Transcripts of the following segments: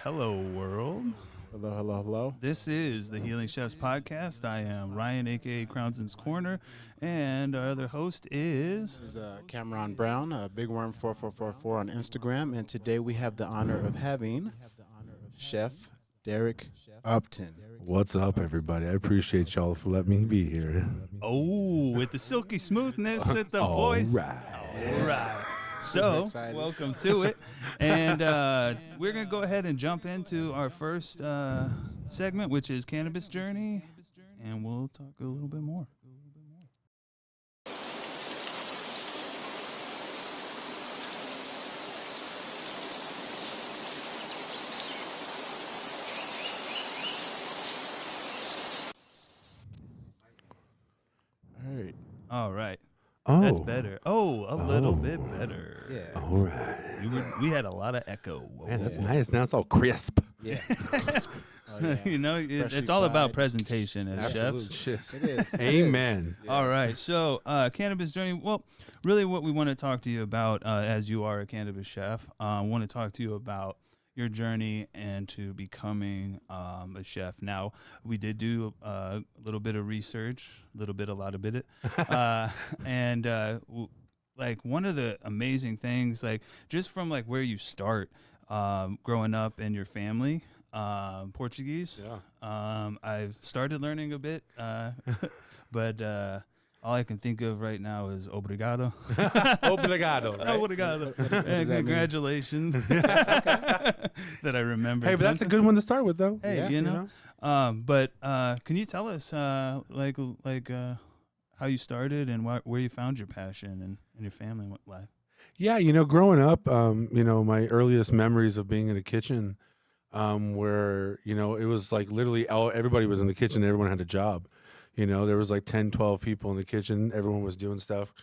Hello, world. Hello, hello, hello. This is the Healing Chefs Podcast. I am Ryan, aka Crownson's Corner, and our other host is. This is Cameron Brown, Big Worm 4444 on Instagram, and today we have the honor of having Chef Derek Upton. What's up, everybody? I appreciate y'all for letting me be here. Oh, with the silky smoothness at the All voice. right. All right. So, excited. welcome to it. And we're going to go ahead and jump into our first segment, which is Cannabis Journey, and we'll talk a little bit more. All right. All right. Oh, That's better. Oh, a little bit better. Yeah. All right. We had a lot of echo. Whoa. Man, that's nice. Now it's all crisp. Yeah. Oh, yeah. You know, Freshly it's all about fried. presentation as Absolute chefs. shit. It is. Amen. Yes. All right, so cannabis journey. Well, really, what we want to talk to you about, as you are a cannabis chef, I want to talk to you about your journey into becoming a chef. Now, we did do a little bit of research, a lot of it, and like one of the amazing things, like just from like where you start, growing up in your family. Portuguese. Yeah. I've started learning a bit, but all I can think of right now is obrigado. Obrigado. Right? Obrigado. What does And that mean? congratulations that I remember. Hey, but that's a good one to start with, though. Hey, Yeah. you know. But can you tell us like how you started and where you found your passion and your family life? Yeah, growing up, my earliest memories of being in the kitchen, where, it was like literally everybody was in the kitchen. Everyone had a job. There was like 10, 12 people in the kitchen. Everyone was doing stuff.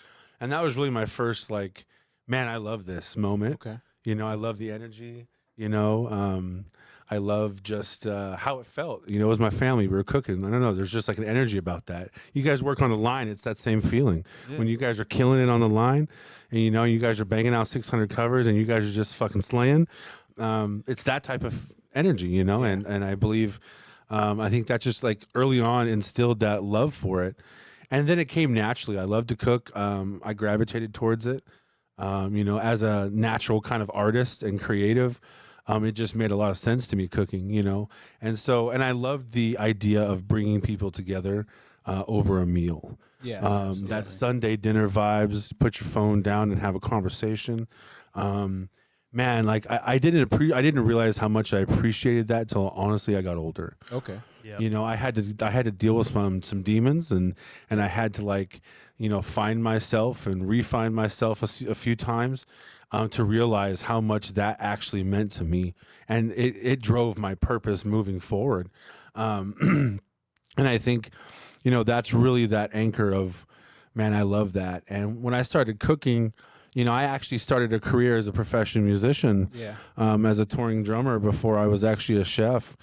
And that was really my first, like, man, I love this moment. Okay. I love the energy, I love just how it felt. It was my family. We were cooking. I don't know. There's just like an energy about that. You guys work on the line. It's that same feeling. Yeah. When you guys are killing it on the line and, you guys are banging out 600 covers and you guys are just fucking slaying. It's that type of energy, Yeah. and I believe, I think that just like early on instilled that love for it. And then it came naturally. I love to cook. I gravitated towards it, as a natural kind of artist and creative. It just made a lot of sense to me cooking, and I loved the idea of bringing people together over a meal. Yes. That Sunday dinner vibes, put your phone down and have a conversation. Man, like I didn't realize how much I appreciated that till honestly I got older. Okay. Yeah. I had to deal with some demons and I had to like, find myself and refine myself a few times to realize how much that actually meant to me. And it drove my purpose moving forward. And I think, that's really that anchor of, man, I love that. And when I started cooking, I actually started a career as a professional musician, Yeah. as a touring drummer before I was actually a chef,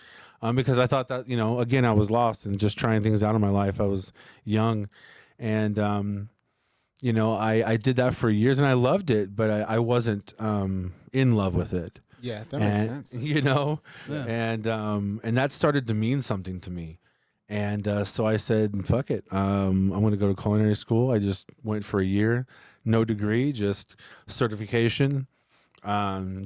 because I thought that, again, I was lost and just trying things out in my life. I was young, and I did that for years, and I loved it, but I wasn't in love with it. Yeah, that makes And, sense. Yeah. and that started to mean something to me. And so I said, fuck it. I'm going to go to culinary school. I just went for a year, no degree, just certification,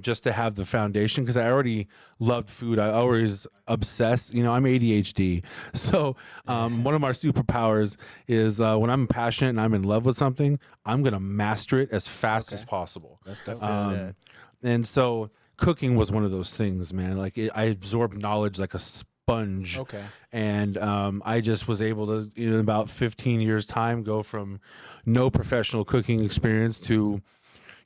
just to have the foundation, because I already loved food. I always obsessed. I'm ADHD. So one of my superpowers is when I'm passionate and I'm in love with something, I'm going to master it as fast as possible. That's dope. that. And so cooking was one of those things, man. Like I absorbed knowledge like a sponge. Okay. And I just was able to, in about 15 years' time, go from no professional cooking experience to,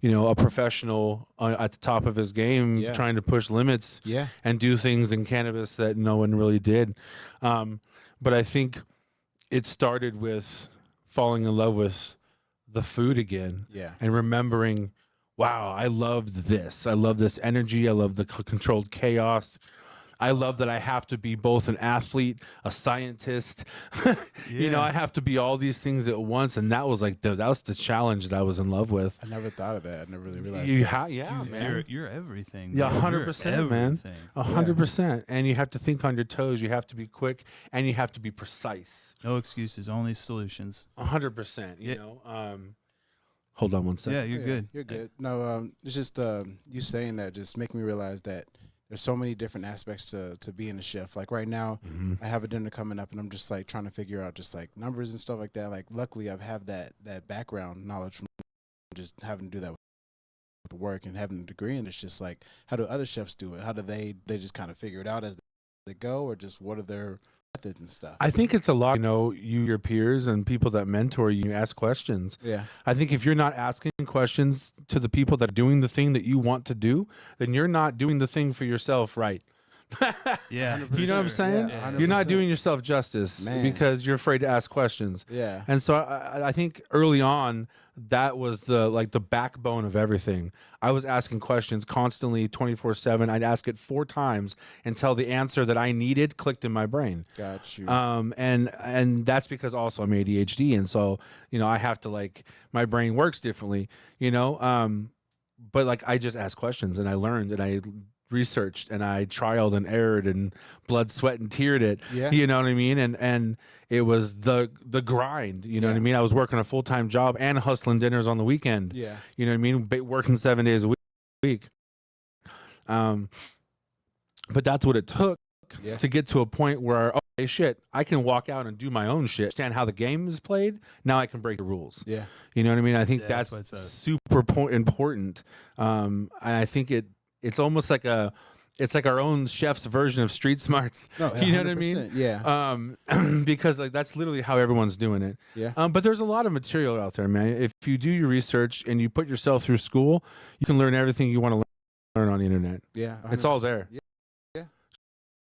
a professional at the top of his game, Yeah. trying to push limits Yeah. and do things in cannabis that no one really did. But I think it started with falling in love with the food again. Yeah. And remembering, wow, I loved this. I love this energy. I love the controlled chaos. I love that I have to be both an athlete, a scientist. You know, I have to be all these things at once, and that was like that was the challenge that I was in love with. I never thought of that. I never really realized. Man. You're everything. Yeah, dude. 100%, man. 100%. And you have to think on your toes. You have to be quick, and you have to be precise. No excuses, only solutions. 100%. You know. Hold on one second. Yeah, you're good. You're good. No, it's just you saying that just make me realize that there's so many different aspects to being a chef. Like right now, I have a dinner coming up, and I'm just like trying to figure out just like numbers and stuff like that. Like luckily, I've have that background knowledge from just having to do that with work and having a degree. And it's just like, how do other chefs do it? How do they just kind of figure it out as they go, or just what are their methods and stuff? I think it's a lot, you know, your peers and people that mentor you ask questions. Yeah. I think if you're not asking questions to the people that are doing the thing that you want to do, then you're not doing the thing for yourself right. Yeah. You know what I'm saying? Yeah, you're not 100%. doing yourself justice because you're afraid to ask questions. Yeah. And so I think early on, that was the backbone of everything. I was asking questions constantly 24/7. I'd ask it 4 times until the answer that I needed clicked in my brain. Got you. And that's because also I'm ADHD. And so, you know, I have to like, my brain works differently, you know? But like, I just asked questions and I learned and I researched and I trialed and erred and blood, sweat, and teared it. Yeah. You know what I mean? And it was the grind. You know what I mean? I was working a full-time job and hustling dinners on the weekend. Yeah. You know what I mean? Working 7 days a week. But that's what it took to get to a point where, okay, shit, I can walk out and do my own shit. Understand how the game is played. Now I can break the rules. Yeah. You know what I mean? I think that's that's super important. And I think it's almost like it's like our own chef's version of street smarts. No, you know what I mean? Yeah. Because like that's literally how everyone's doing it. Yeah. But there's a lot of material out there, man. If you do your research and you put yourself through school, you can learn everything you want to learn on the internet. Yeah. It's all there. Yeah.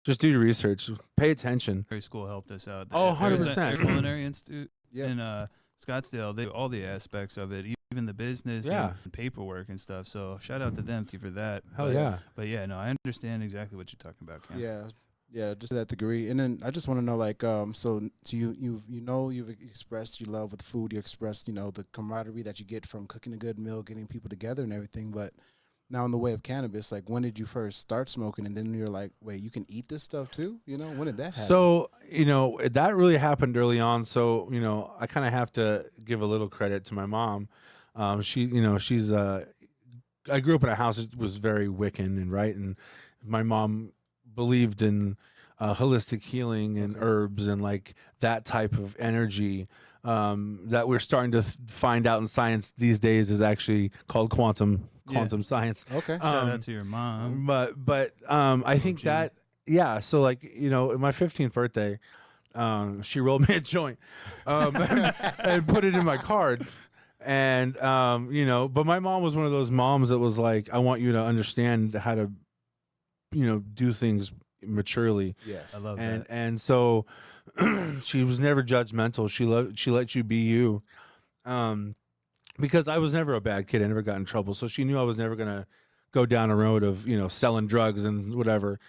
Just do your research. Pay attention. Culinary school helped us out. Oh, There's 100%. a Culinary Institute Yeah. in Scottsdale. They all the aspects of it, even the business and paperwork and stuff. So shout out to them for that. Hell yeah. But yeah, no, I understand exactly what you're talking about, Cam. Yeah. Yeah, just that degree. And then I just want to know, like, so you've expressed your love with food. You expressed, you know, the camaraderie that you get from cooking a good meal, getting people together and everything. But now in the way of cannabis, like, when did you first start smoking? And then you're like, wait, you can eat this stuff too? You know, when did that happen? So, you know, that really happened early on. So, you know, I kind of have to give a little credit to my mom. She, you know, she's, I grew up in a house that was very Wiccan and right. And my mom believed in holistic healing and herbs and like that type of energy that we're starting to find out in science these days is actually called quantum science. Okay. Shout out to your mom. But I think that, yeah. So like, you know, my 15th birthday, she rolled me a joint and put it in my card. And, you know, but my mom was one of those moms that was like, I want you to understand how to, you know, do things maturely. Yes. I love that. And so she was never judgmental. She let you be you. Because I was never a bad kid. I never got in trouble. So she knew I was never going to go down a road of, you know, selling drugs and whatever.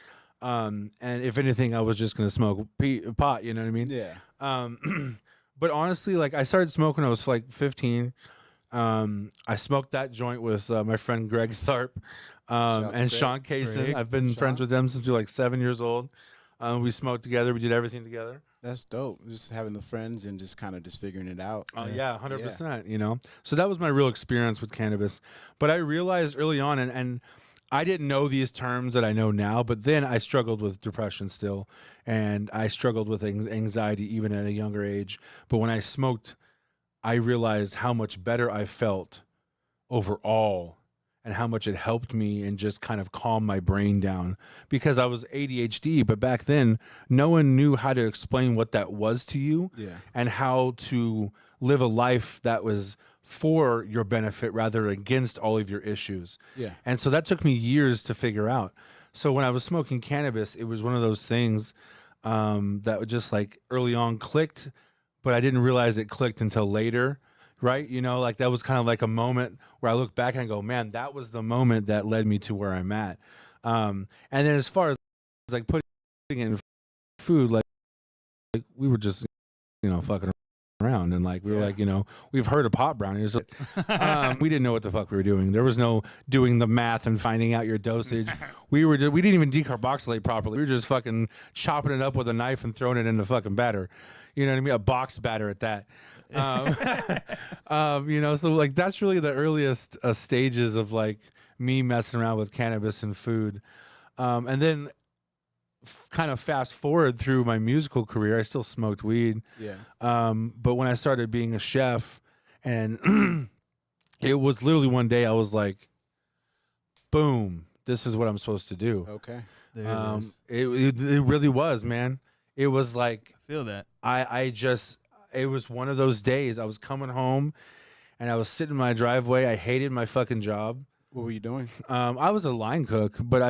And if anything, I was just going to smoke pot, you know what I mean? Yeah. But honestly, like I started smoking when I was like 15. I smoked that joint with my friend Greg Tharp and Sean Kaysen. I've been friends with them since we were like 7 years old. We smoked together. We did everything together. That's dope. Just having the friends and just kind of just figuring it out. Yeah, 100%, you know. So that was my real experience with cannabis. But I realized early on, and I didn't know these terms that I know now, but then I struggled with depression still, and I struggled with anxiety even at a younger age. But when I smoked, I realized how much better I felt overall and how much it helped me and just kind of calm my brain down because I was ADHD. But back then, no one knew how to explain what that was to you and how to live a life that was for your benefit rather than against all of your issues. Yeah. And so that took me years to figure out. So when I was smoking cannabis, it was one of those things that would just like early on clicked, but I didn't realize it clicked until later. Right. You know, like that was kind of like a moment where I look back and go, man, that was the moment that led me to where I'm at. And then as far as like putting it in food, like we were just, fucking around, and like we were like, we've heard of pot brownies. We didn't know what the fuck we were doing. There was no doing the math and finding out your dosage. We didn't even decarboxylate properly. We were just fucking chopping it up with a knife and throwing it in the fucking batter. You know what I mean? A box batter at that. So like that's really the earliest stages of like me messing around with cannabis and food. And then kind of fast forward through my musical career, I still smoked weed. Yeah. But when I started being a chef, and it was literally one day I was like, boom, this is what I'm supposed to do. Okay. There it is. It really was, man. It was like, I feel that. It was one of those days I was coming home and I was sitting in my driveway. I hated my fucking job. What were you doing? I was a line cook, but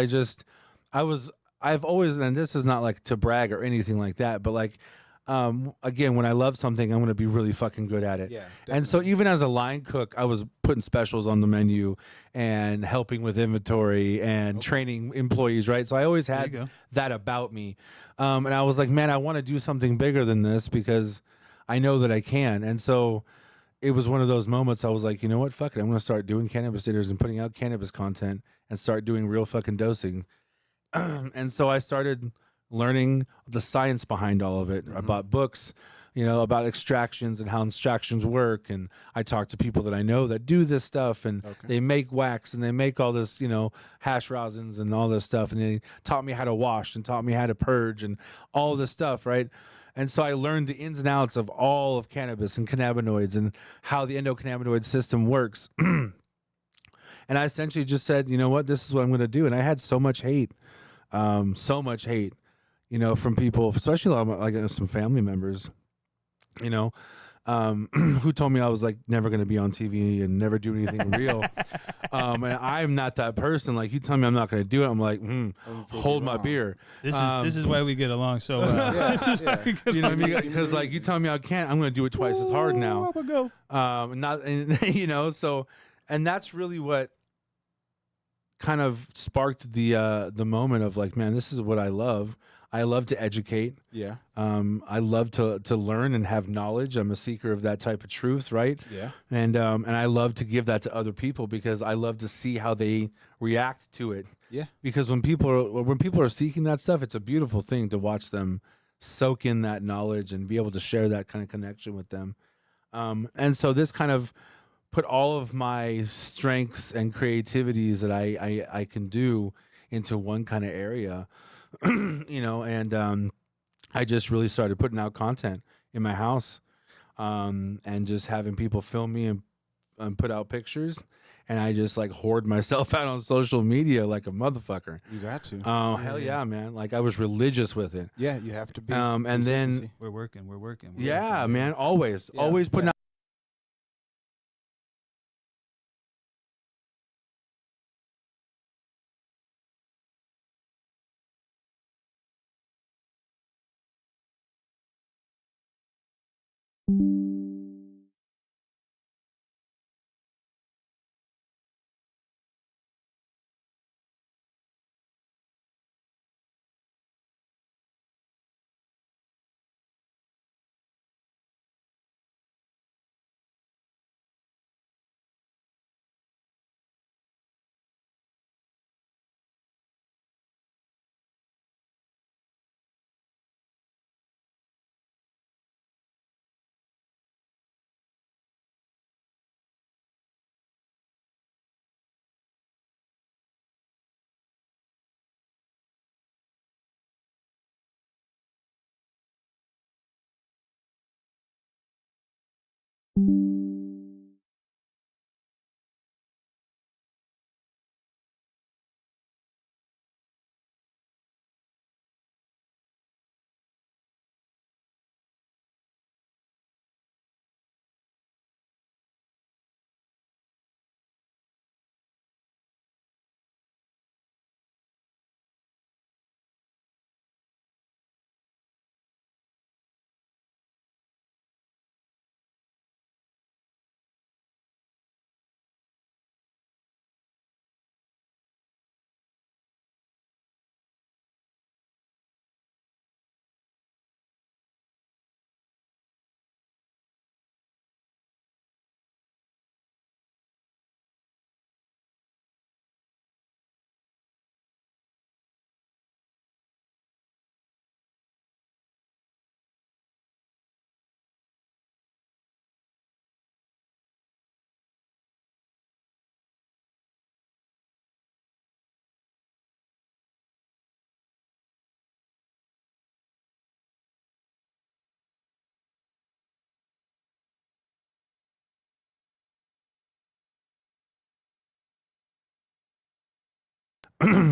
I've always, and this is not like to brag or anything like that, but like, again, when I love something, I'm going to be really fucking good at it. Yeah. And so even as a line cook, I was putting specials on the menu and helping with inventory and training employees, right? So I always had that about me. And I was like, man, I want to do something bigger than this because I know that I can. And so it was one of those moments I was like, you know what? Fuck it. I'm going to start doing cannabis dinners and putting out cannabis content and start doing real fucking dosing. And so I started learning the science behind all of it. I bought books, about extractions and how extractions work. And I talked to people that I know that do this stuff, and they make wax and they make all this, hash rosins and all this stuff. And they taught me how to wash and taught me how to purge and all this stuff, right? And so I learned the ins and outs of all of cannabis and cannabinoids and how the endocannabinoid system works. And I essentially just said, you know what, this is what I'm going to do. And I had so much hate. From people, especially a lot of, like some family members, who told me I was like never going to be on TV and never do anything real. And I'm not that person. Like you tell me I'm not going to do it, I'm like, hold my beer. This is why we get along so well. You know what I mean? Because like you tell me I can't, I'm going to do it twice as hard now. So, and that's really what kind of sparked the moment of like, man, this is what I love. I love to educate. Yeah. I love to learn and have knowledge. I'm a seeker of that type of truth, right? Yeah. And I love to give that to other people because I love to see how they react to it. Yeah. Because when people are seeking that stuff, it's a beautiful thing to watch them soak in that knowledge and be able to share that kind of connection with them. And so this kind of put all of my strengths and creativities that I can do into one kind of area. And I just really started putting out content in my house, and just having people film me and put out pictures. And I just like hoard myself out on social media like a motherfucker. You got to. Oh, hell yeah, man. Like I was religious with it. Yeah, you have to be. And then we're working. Yeah, man. Always putting out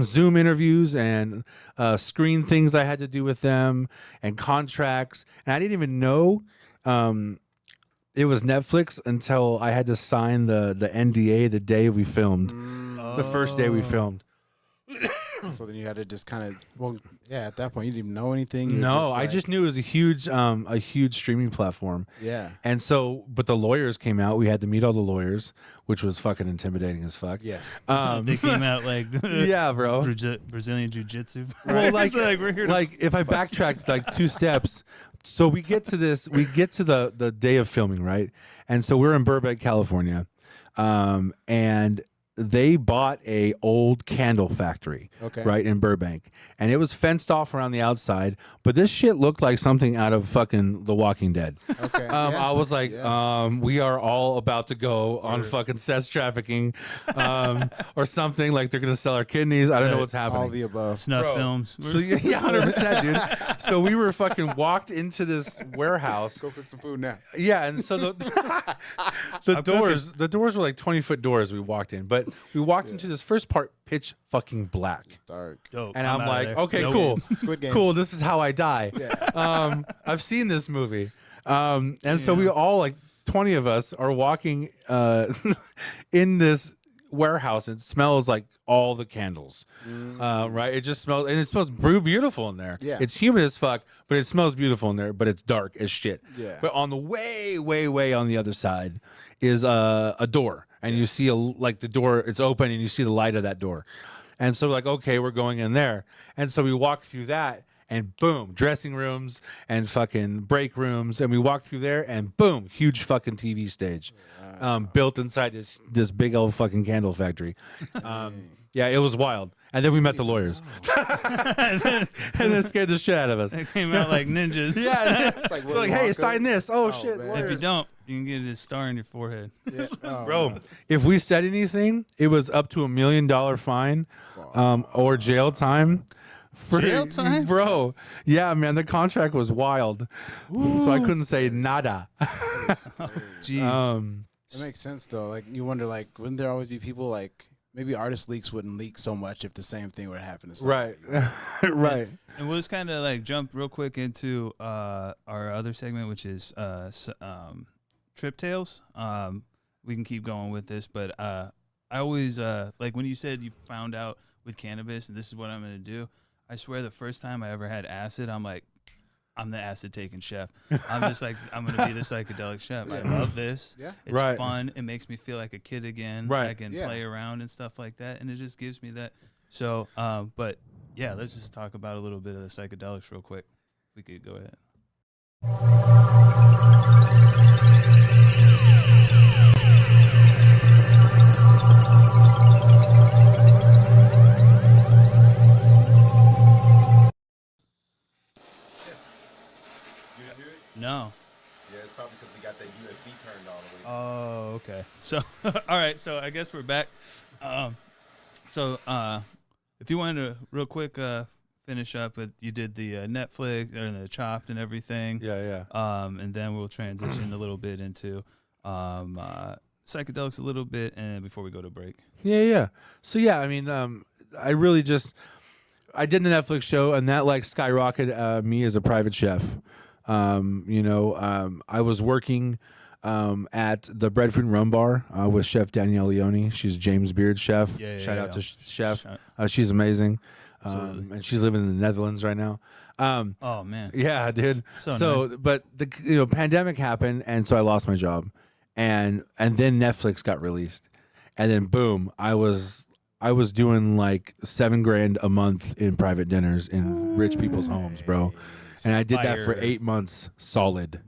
Zoom interviews and screen things I had to do with them and contracts. And I didn't even know it was Netflix until I had to sign the NDA the day we filmed, the first day we filmed. So then you had to just kind of, well, yeah, at that point you didn't even know anything. You were No, just I just knew it was a huge streaming platform. yeah. And so, but the lawyers came out. We had to meet all the lawyers, which was fucking intimidating as fuck. Yes. They came out like Yeah, bro. Brazilian jiu-jitsu. Well, like, we're here to like if I backtrack like 2 steps, so we get to the day of filming, right? And so we're in Burbank, California, and they bought a old candle factory, right in Burbank, and it was fenced off around the outside. But this shit looked like something out of fucking The Walking Dead. Okay. I was like, we are all about to go on fucking sex trafficking, or something. Like they're gonna sell our kidneys. I don't know what's happening. All the above. snuff films. So, yeah, 100%, dude. So we were fucking walked into this warehouse. Go cook some food now. Yeah, and so the doors were like 20-foot doors. We walked in, but we walked into this first part pitch fucking black. Dark. Dope. And I'm outta like, there. okay, Nope. cool, Squid Games. cool. This is how I die. Yeah. I've seen this movie, and so we all, like 20 of us, are walking in this warehouse. It smells like all the candles, right? It just smells, and it smells beautiful in there. Yeah. It's humid as fuck, but it smells beautiful in there. But it's dark as shit. Yeah. But on the way on the other side is a door, and you see like the door. It's open, and you see the light of that door. And so we're like, okay, we're going in there. And so we walk through that, and boom, dressing rooms and fucking break rooms. And we walk through there, and boom, huge fucking TV stage built inside this big old fucking candle factory. Yeah, it was wild. And then we met the lawyers. and then scared the shit out of us. They came out like ninjas. Yeah. It's like, We're like, hey, sign this. Oh shit. man. lawyers. If you don't, you can get a star in your forehead. Yeah. Oh, Bro, man. if we said anything, it was up to $1 million fine or jail time. Jail time? Bro. Yeah, man, the contract was wild. So I couldn't say nada. Jeez. It makes sense though. Like you wonder, like, wouldn't there always be people like maybe artist leaks wouldn't leak so much if the same thing would happen to someone. Right. Right. And we'll just kind of like jump real quick into our other segment, which is Trip Tales. We can keep going with this, but I always like when you said you found out with cannabis and this is what I'm going to do. I swear the first time I ever had acid, I'm like, I'm the acid taking chef. I'm just like, I'm going to be the psychedelic chef. I love this. Yeah. It's Right. fun. It makes me feel like a kid again. Right. I can Yeah. play around and stuff like that. And it just gives me that. So, but yeah, let's just talk about a little bit of the psychedelics real quick. If we could go ahead. No. Yeah, it's probably because we got that USB turned all the way. Oh, okay. So, all right. So I guess we're back. If you wanted to real quick finish up with, you did the Netflix or the Chopped and everything. Yeah. And then we'll transition a little bit into psychedelics a little bit, and before we go to break. Yeah. So yeah, I mean, I really just I did the Netflix show, and that like skyrocketed me as a private chef. I was working at the Breadfruit Rum Bar with Chef Danielle Leone. She's James Beard's chef. Shout out to Chef. She's amazing. And she's living in the Netherlands right now. Oh man. Yeah, dude. So nice. but the pandemic happened, and so I lost my job, and then Netflix got released, and then boom, I was doing like $7,000 a month in private dinners in rich people's homes, bro. And I did that for 8 months solid.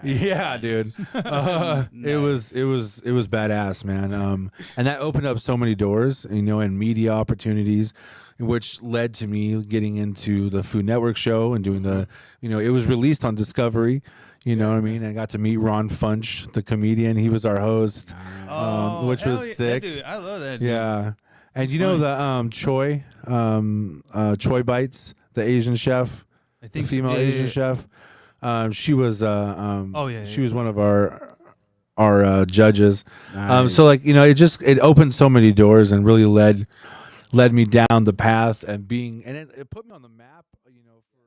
Yeah, dude. It was badass, man. And that opened up so many doors, and media opportunities, which led to me getting into the Food Network show and doing the, it was released on Discovery. You know what I mean? I got to meet Ron Funch, the comedian. He was our host, which was sick. Dude, I love that. Dude. Yeah. And the Choi Bites, the Asian chef, I think the female Asian chef. She was she was one of our judges. Nice. So it opened so many doors and really led led me down the path and it put me on the map, you know, for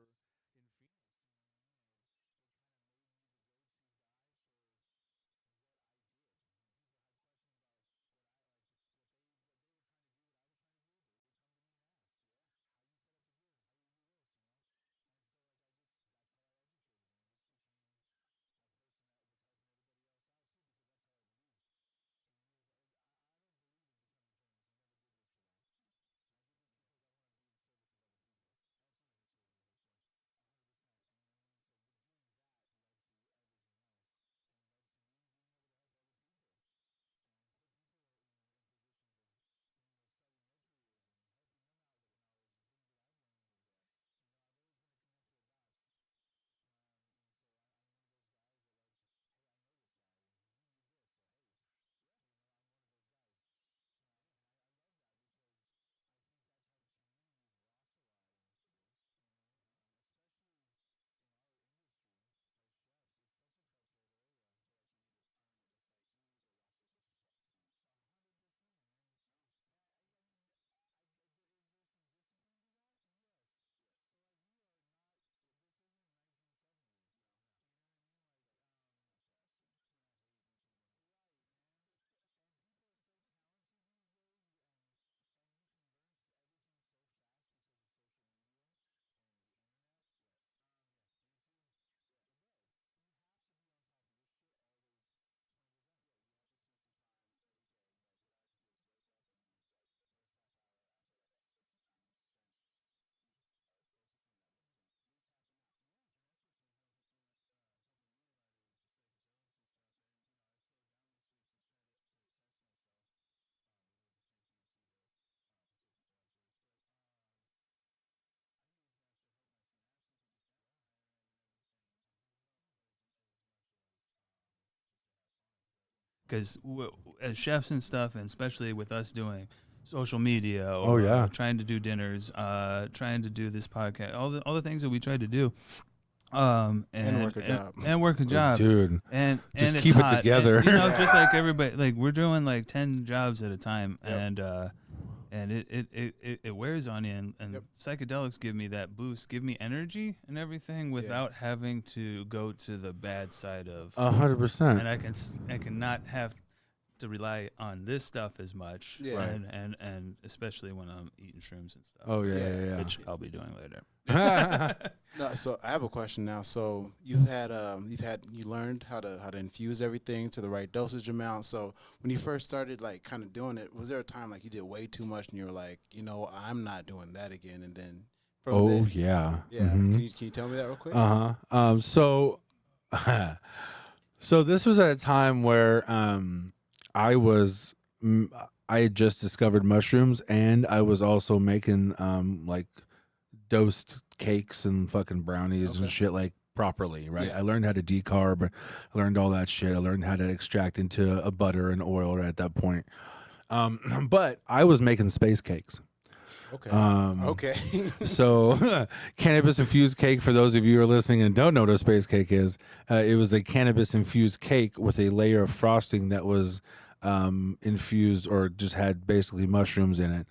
because as chefs and stuff, and especially with us doing social media Oh or yeah. trying to do dinners, trying to do this podcast, all the things that we try to do, And work a job. and work a job, Dude, and just it's keep it hot. together. And, you know, Yeah. just like everybody, like we're doing like 10 jobs at a time, Yep. and it wears on you, and Yep. psychedelics give me that boost, give me energy and everything without having to go to the bad side of, 100%. and I can not have to rely on this stuff as much, Yeah. Right. and especially when I'm eating shrooms and stuff. Oh yeah, Yeah. yeah, Which I'll be doing later. yeah. No, so I have a question now. So you learned how to infuse everything to the right dosage amount. So when you first started like kind of doing it, was there a time like you did way too much and you were like, you know, I'm not doing that again? And then from Oh there, yeah. yeah. Mhm. Can you tell me that real quick? So so this was at a time where I was I had just discovered mushrooms, and I was also making like dosed cakes and fucking brownies and Okay. shit like properly, right? Yeah. I learned how to decarb, I learned all that shit. I learned how to extract into a butter and oil right at that point. But I was making space cakes. Okay. Um, Okay. So, cannabis infused cake, for those of you who are listening and don't know what a space cake is, it was a cannabis infused cake with a layer of frosting that was infused or just had basically mushrooms in it.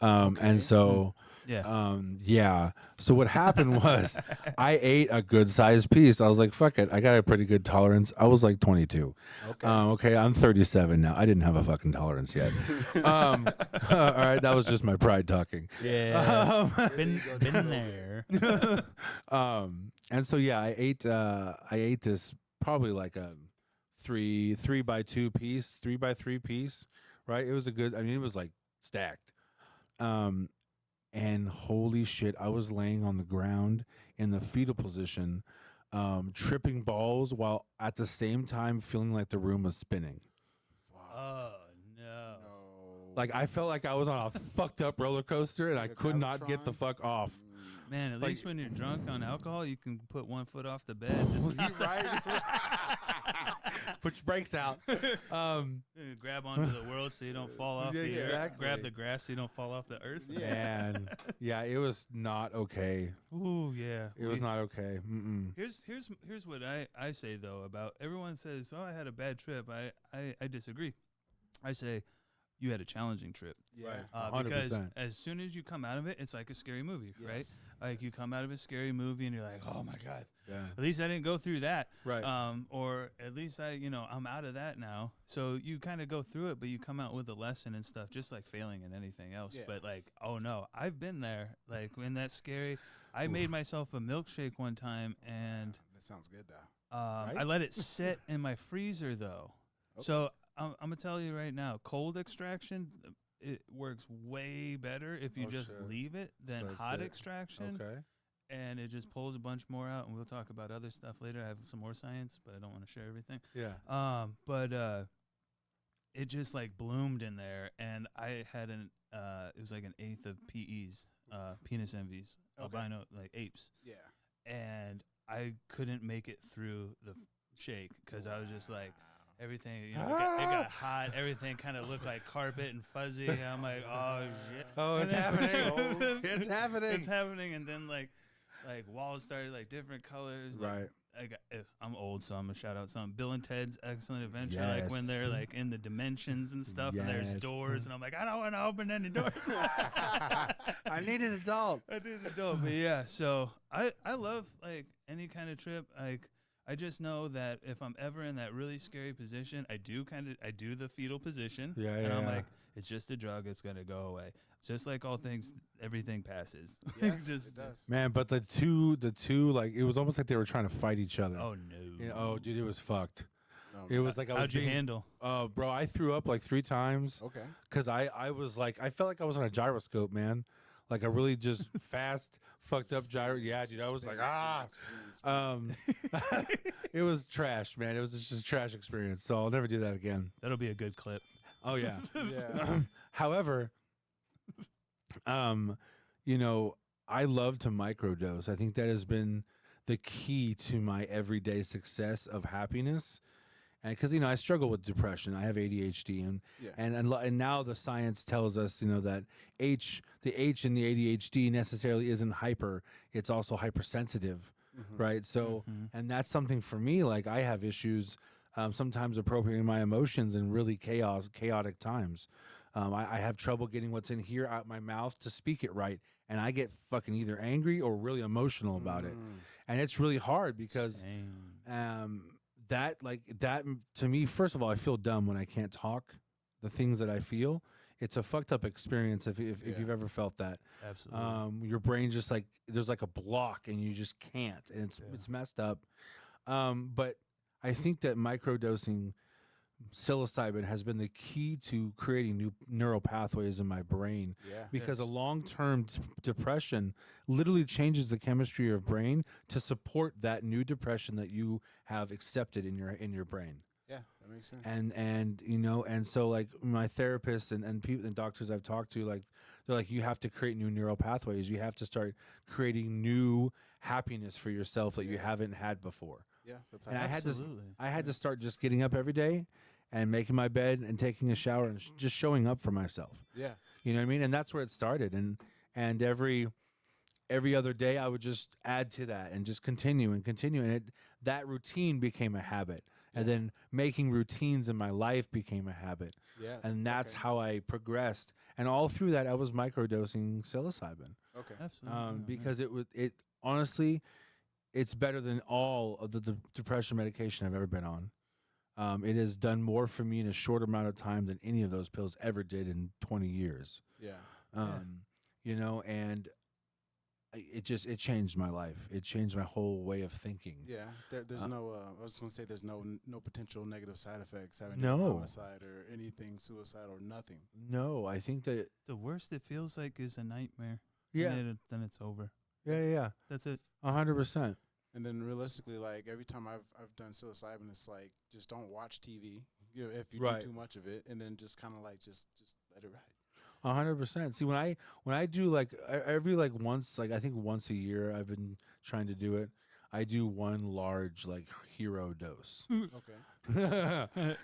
Okay. And so, Yeah. yeah. So, what happened was I ate a good sized piece. I was like, fuck it. I got a pretty good tolerance. I was like 22. Okay. Okay, I'm 37 now. I didn't have a fucking tolerance yet. All right, that was just my pride talking. Yeah. Been there. And so yeah, I ate this probably like a three by two piece, 3x3 piece, right? It was a good. I mean, it was like stacked. And holy shit, I was laying on the ground in the fetal position, tripping balls while at the same time feeling like the room was spinning. Oh no. No. Like I felt like I was on a fucked up roller coaster and Like I a could not get the Gravitron? fuck off. Man, at Like- least when you're drunk on alcohol, you can put one foot off the bed. It's not Right. Put your brakes out. grab onto the world so you don't fall off Yeah, the earth. exactly. Grab the grass so you don't fall off the earth. And yeah, it was not okay. Ooh, yeah. It was not okay. Mm-mm. Here's what I say though about everyone says, oh, I had a bad trip. I disagree. I say you had a challenging trip. Yeah. Because 100%. as soon as you come out of it, it's like a scary movie, right? Yes. Like you come out of a scary movie and you're like, oh my God, Yeah. at least I didn't go through that. Right. Or at least I'm out of that now. So you kind of go through it, but you come out with a lesson and stuff, just like failing in anything else. Yeah. But like, oh no, I've been there. Like when that's scary, I made myself a milkshake one time and That sounds good though. I let it sit in my freezer though. Okay. So I'm gonna tell you right now, cold extraction, it works way better if you just shit. leave it than So hot sit. extraction. Okay. And it just pulls a bunch more out, and we'll talk about other stuff later. I have some more science, but I don't want to share everything. Yeah. But it just like bloomed in there, and I had it was like an eighth of PEs, penis envies, Okay. albino like apes, Yeah. and I couldn't make it through the shake because I was just like. Everything, it got hot. Everything kind of looked like carpet and fuzzy. I'm like, oh shit! Oh, it's happening. It's happening. It's happening, and then like walls started like different colors. Right. I'm old, so I'm gonna shout out something. Bill and Ted's Excellent Adventure, like when they're like in the dimensions and stuff, and there's doors, and I'm like, I don't want to open any doors. I need an adult. I need an adult, but yeah. So I love like any kind of trip, like. I just know that if I'm ever in that really scary position, I do the fetal position. Yeah, and I'm yeah. like, it's just a drug. It's going to go away. Just like all things, everything passes. Yeah, Just, it does. Man, but the two, like it was almost like they were trying to fight each other. oh, no. You know, oh, dude, it was fucked. No, It was like I was How'd you being, handle? Oh, bro, I threw up like 3 times. Okay. Because I was like, I felt like I was on a gyroscope, man. Like a really just fast, fucked up gyro. Yeah, dude, I was like, Spin. It was trash, man. It was just a trash experience. So I'll never do that again. That'll be a good clip. Oh, yeah. Yeah. However, I love to microdose. I think that has been the key to my everyday success of happiness. And because I struggle with depression, I have ADHD, and now the science tells us that the H in the ADHD necessarily isn't hyper; it's also hypersensitive, right? So, and that's something for me. Like I have issues sometimes appropriating my emotions in really chaotic times. I have trouble getting what's in here out my mouth to speak it right, and I get fucking either angry or really emotional about it, and it's really hard because. Same. That to me, first of all, I feel dumb when I can't talk the things that I feel. It's a fucked up experience if you've ever felt that. Absolutely. Your brain just like there's like a block and you just can't, and it's messed up. But I think that microdosing psilocybin has been the key to creating new neural pathways in my brain. Yeah. Because a Yes. long-term depression literally changes the chemistry of brain to support that new depression that you have accepted in your brain. Yeah, that makes sense. And so like my therapists and people and doctors I've talked to, like they're like, you have to create new neural pathways. You have to start creating new happiness for yourself that you haven't had before. Yeah, that's And Absolutely. I had to start just getting up every day and making my bed and taking a shower and just showing up for myself. yeah. You know what I mean? And that's where it started. And every other day I would just add to that and just continue. And that routine became a habit. And then making routines in my life became a habit. Yeah. And that's okay. how I progressed. And all through that I was microdosing psilocybin. Okay. Absolutely. Because it honestly, it's better than all of the depression medication I've ever been on. It has done more for me in a short amount of time than any of those pills ever did in 20 years. Yeah. And it changed my life. It changed my whole way of thinking. Yeah. There's no. I was going to say there's no potential negative side effects having No. homicide or anything, suicide or nothing. No, I think that the worst it feels like is a nightmare. Yeah. And then it's over. yeah, That's it. 100%. And then realistically, like every time I've done psilocybin, it's like just don't watch TV if you Right. do too much of it, and then just kind of like just let it ride. 100%. See, when I do like every like once, like I think once a year, I've been trying to do it. I do one large like hero dose. Okay.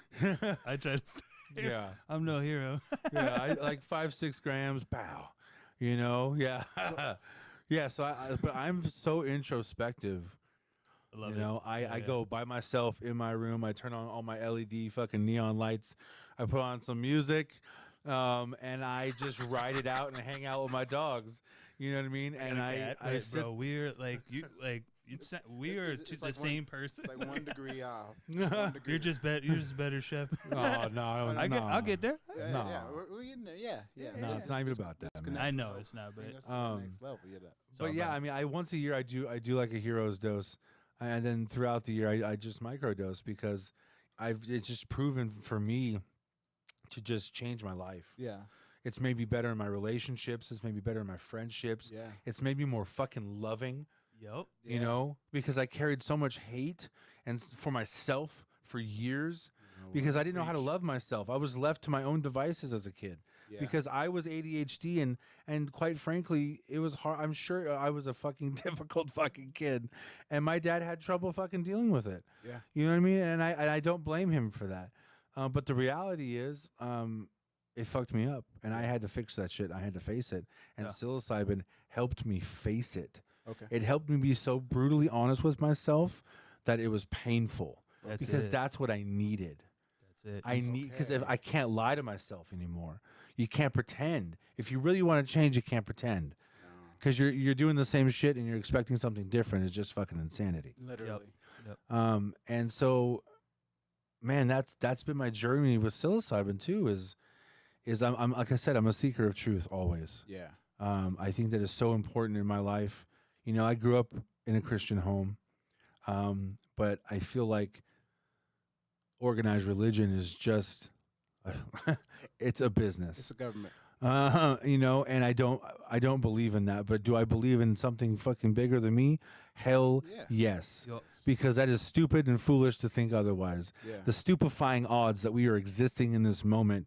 I try to stay. Yeah. I'm no hero. Yeah, I like 5-6 grams. Pow. Yeah. Yeah. So but I'm so introspective. I love I go by myself in my room. I turn on all my LED fucking neon lights. I put on some music. and I just ride it out and hang out with my dogs. You know what I mean? And I sit, bro, we're like we are It's the like same person. It's like 1 degree off. You're just better, chef. Oh no, I'll get there. Yeah, No. yeah, we're getting there. Yeah. No, it's not even about that, man. I know it's not, but Bring us to the next level. Yeah. But yeah, I mean, I once a year I do like a hero's dose, and then throughout the year I just microdose because it's just proven for me to just change my life. Yeah. It's made me better in my relationships. It's made me better in my friendships. Yeah. It's made me more fucking loving. Yep. You know, because I carried so much hate and for myself for years because I didn't know how to love myself. I was left to my own devices as a kid because I was ADHD and quite frankly, it was hard. I'm sure I was a fucking difficult fucking kid and my dad had trouble fucking dealing with it. Yeah. You know what I mean? And I don't blame him for that. But the reality is, it fucked me up and I had to fix that shit. I had to face it. And psilocybin helped me face it. Okay. It helped me be so brutally honest with myself that it was painful because that's what I needed. That's it. I need because if I can't lie to myself anymore, you can't pretend. If you really want to change, you can't pretend because you're doing the same shit and you're expecting something different. It's just fucking insanity. Literally. Yep. And so, man, that's been my journey with psilocybin too. Is I'm like I said, I'm a seeker of truth always. Yeah. I think that is so important in my life. You know, I grew up in a Christian home, but I feel like organized religion is just, it's a business. It's a government. You know, and I don't believe in that. But do I believe in something fucking bigger than me? Hell yes. Because that is stupid and foolish to think otherwise. Yeah. The stupefying odds that we are existing in this moment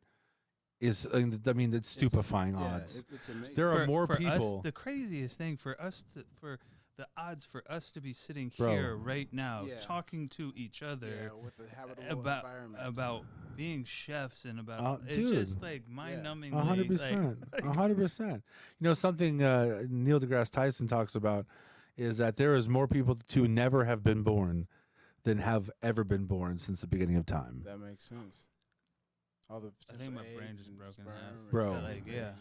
is, I mean, it's stupefying odds. It's amazing. There are more for people. Us, the craziest thing for the odds for us to be sitting here right now talking to each other with the habitable environment. about being chefs and about it's dude. just like mind-numbing. 100%. 100%. You know, something Neil deGrasse Tyson talks about is that there is more people to never have been born than have ever been born since the beginning of time. That makes sense. All the I think my brain just broke in half. Bro. Yeah.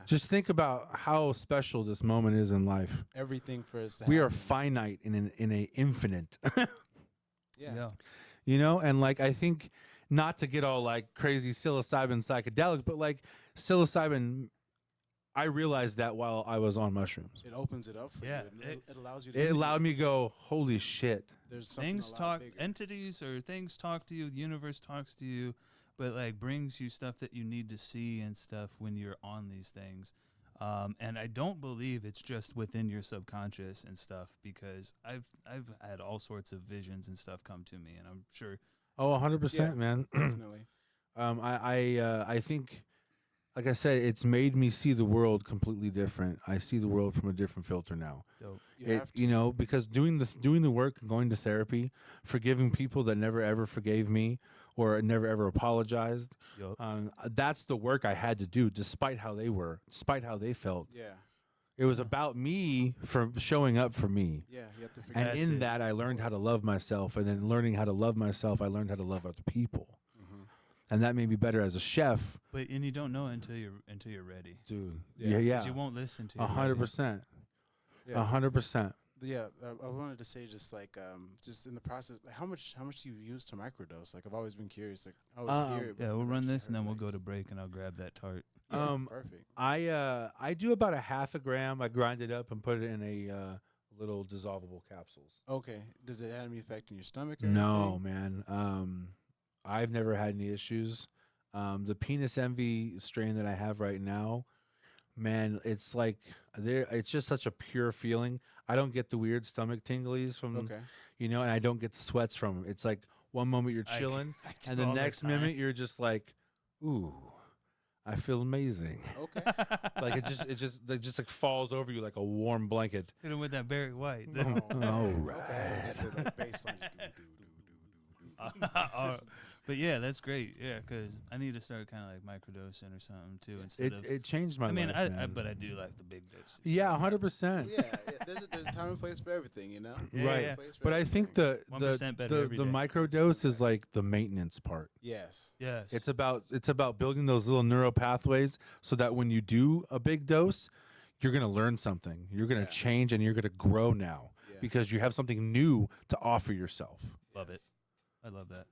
Just think about how special this moment is in life. Everything for us. We are finite in a infinite. Yeah. You know, and like I think not to get all like crazy psilocybin psychedelics, but like psilocybin, I realized that while I was on mushrooms. It opens it up for you. It allows you to It allowed me to go, holy shit. There's things talk, entities or things talk to you, the universe talks to you, but like brings you stuff that you need to see and stuff when you're on these things. And I don't believe it's just within your subconscious and stuff because I've had all sorts of visions and stuff come to me, and I'm sure. Oh, 100%, man. Definitely. I think, like I said, it's made me see the world completely different. I see the world from a different filter now. Dope. You know, because doing the work, going to therapy, forgiving people that never ever forgave me or never ever apologized. That's the work I had to do, despite how they were, despite how they felt. Yeah. It was about me for showing up for me. Yeah, you have to forgive. And in that, I learned how to love myself, and then learning how to love myself, I learned how to love other people. And that made me better as a chef. But you don't know until you're ready, dude. Yeah. Yeah. 'Cause you won't listen to 100%. 100%. Yeah, I wanted to say just like just in the process, like how much do you use to microdose? Like I've always been curious. Like I always hear it. Yeah, we'll run this and then we'll go to break and I'll grab that tart. Perfect. I do about a half a gram. I grind it up and put it in a little dissolvable capsules. Okay. Does it have any effect in your stomach? Or No, anything? man. I've never had any issues. The penis envy strain that I have right now, man, it's like it's just such a pure feeling. I don't get the weird stomach tinglies from, you know, and I don't get the sweats from them. It's like one moment you're chilling, and the next minute you're just like, ooh, I feel amazing. Okay. Like it just like falls over you like a warm blanket. Hit him with that Barry White. All right. Okay. Just like baseline. But yeah, that's great. Yeah, because I need to start kind of like microdosing or something too instead of. It changed my I mean, life. man. but I do like the big doses. Yeah, 100%. Yeah, there's a time and place for everything, you know. Yeah, Right. yeah. Place for But I think the 1% better every the day. microdose is like the maintenance part. yes, Yes. It's about building those little neural pathways so that when you do a big dose, you're gonna learn something. You're gonna Yeah. change and you're gonna grow now Yeah. because you have something new to offer yourself. Love it. I love that.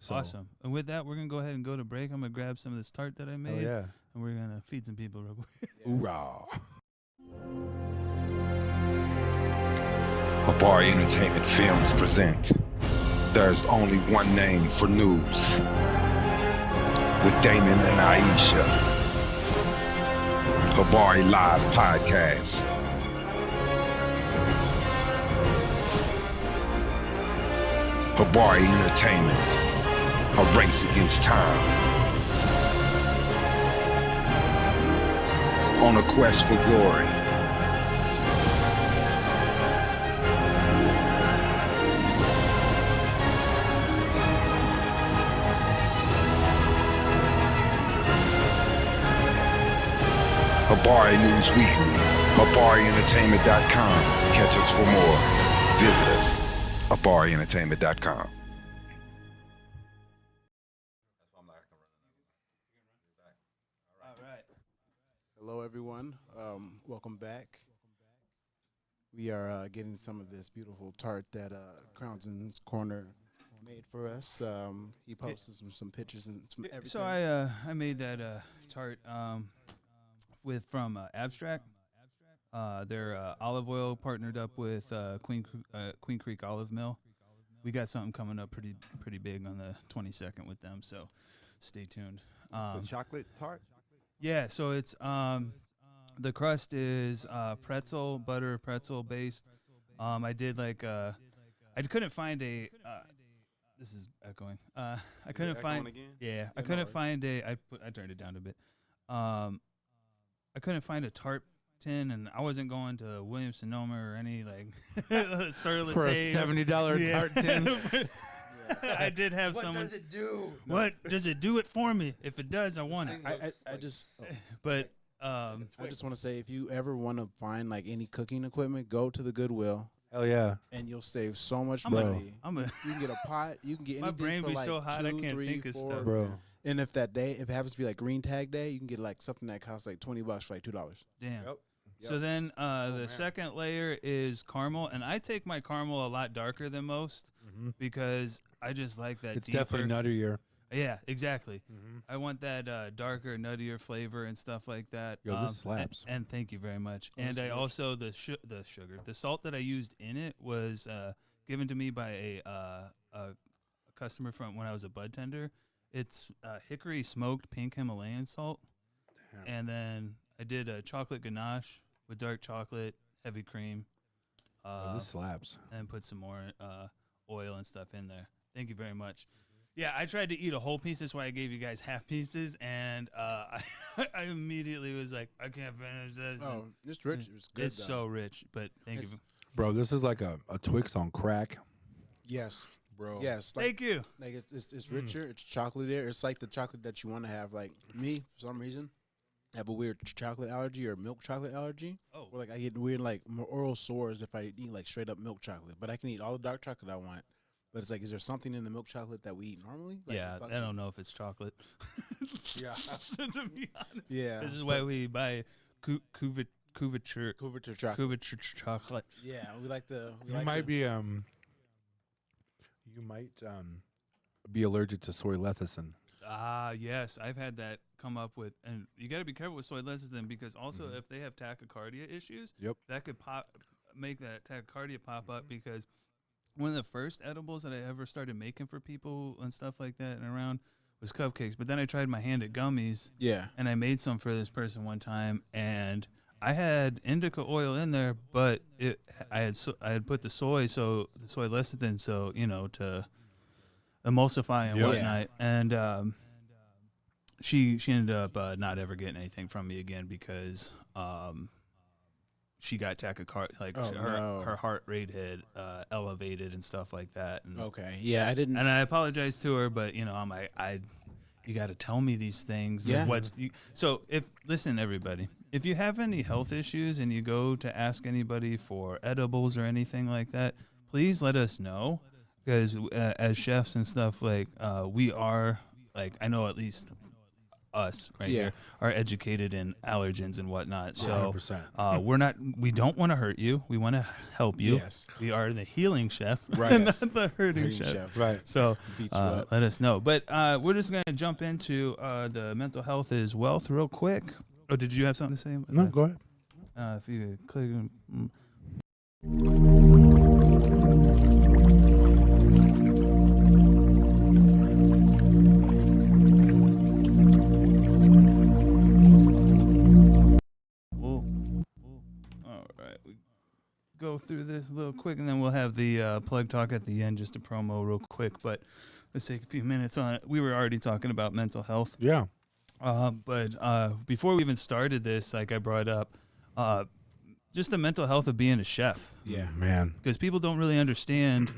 So, Awesome. And with that, we're gonna go ahead and go to break. I'm gonna grab some of this tart that I Oh made, yeah. and we're gonna feed some people real quick. Hoorah. Habari Entertainment Films present There's Only One Name for News with Damon and Aisha. Habari Live Podcast. Habari Entertainment. A race against time. On a quest for glory. Habari News Weekly, HabariEntertainment.com. Catch us for more. Visit us, HabariEntertainment.com. All right. hello everyone. Welcome back. We are getting some of this beautiful tart that Crownson's Corner made for us. He posted some pictures and some everything. So I made that tart with from Abstract. Their olive oil partnered up with Queen Creek Olive Mill. We got something coming up pretty big on the 22nd with them, so stay tuned. The chocolate tart? Yeah, so it's the crust is butter pretzel based. I did like I couldn't find a this is echoing. I couldn't find again? yeah, I couldn't find I turned it down a bit. I couldn't find a tart tin, and I wasn't going to Williams Sonoma or any like Sur For a Latte. $70 Yeah. tart tin. I did have someone. does it do? What does it do it for me? If it does, I want it. I just But I just want to say, if you ever want to find like any cooking equipment, go to the Goodwill Hell yeah. and you'll save so much I'm money. I'm a You can get a pot. You can get my anything brain for be like so hot 2, I can't 3, think of 4. stuff. Bro. And if it happens to be like Green Tag Day, you can get like something that costs like $20 for like $2. Damn. Yep. So then the man. second layer is caramel, and I take my caramel a lot darker than most because I just like that. It's deeper. definitely nuttier. Yeah, exactly. I want that darker, nuttier flavor and stuff like that. Yo, this and- slaps. And, thank you very much. Oh, And that's I good. also the sugar, the salt that I used in it was given to me by a customer from when I was a bud tender. It's hickory smoked pink Himalayan salt, and then I did a chocolate ganache with dark chocolate, heavy cream, Oh, this slaps. and put some more oil and stuff in there. Thank you very much. Yeah, I tried to eat a whole piece. That's why I gave you guys half pieces, and I immediately was like, I can't finish this. Oh, it's rich. It's good. It's though. so rich, but thank you. It's- Bro, this is like a Twix on crack. Yes. Bro. Yes. Like, Thank you. like it's richer. It's chocolatier. It's like the chocolate that you want to have. Like me, for some reason, have a weird chocolate allergy or milk chocolate allergy. Oh, Or like I get weird like oral sores if I eat like straight up milk chocolate. But I can eat all the dark chocolate I want. But it's like, is there something in the milk chocolate that we eat normally? Like, yeah. fuck- I don't know if it's chocolate. Yeah. To be honest. Yeah. This is why we buy couverture Couverture chocolate. chocolate. Yeah, we like the. We You like might the, be allergic to soy lecithin. Ah, yes, I've had that come up with, and you got to be careful with soy lecithin because also if they have tachycardia issues, Yep. that could make that tachycardia pop up because one of the first edibles that I ever started making for people and stuff like that and around was cupcakes. But then I tried my hand at gummies, Yeah. and I made some for this person one time, and I had indica oil in there, but I had put the soy lecithin, so to emulsify and Yeah. whatnot, and she ended up not ever getting anything from me again because she got tachycardia, like Oh, no. her heart rate had elevated and stuff like that. And, Okay. Yeah, I didn't. and I apologized to her, but I'm like, you got to tell me these things. Yeah. So listen, everybody, if you have any health issues and you go to ask anybody for edibles or anything like that, please let us know, because as chefs and stuff, like we are, like, I know at least us here are educated in allergens and whatnot. So 100%. we don't want to hurt you. We want to help you. Yes. We are the healing chefs, Right. not the hurting chefs. Right. So Beat you up. let us know. But we're just going to jump into the mental health as wealth real quick. Oh, did you have something to say? No, go ahead. If you could click. All right. We go through this a little quick, and then we'll have the plug talk at the end, just a promo real quick. But let's take a few minutes on it. We were already talking about mental health. Yeah. But before we even started this, like I brought up, just the mental health of being a chef. Yeah. Man. Because people don't really understand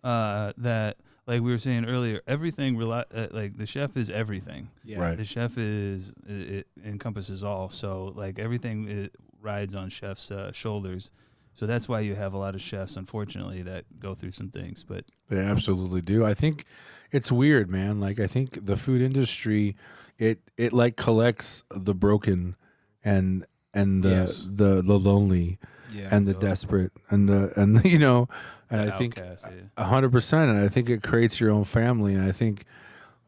that, like we were saying earlier, everything, like the chef is everything. Yeah. Right. The chef it encompasses all. So like everything rides on chef's shoulders. So that's why you have a lot of chefs, unfortunately, that go through some things. But They absolutely do. I think it's weird, man. Like, I think the food industry, it like collects the broken and Yes. the lonely Yeah. and the desperate and and I think outcast, yeah. 100%. And I think it creates your own family. And I think,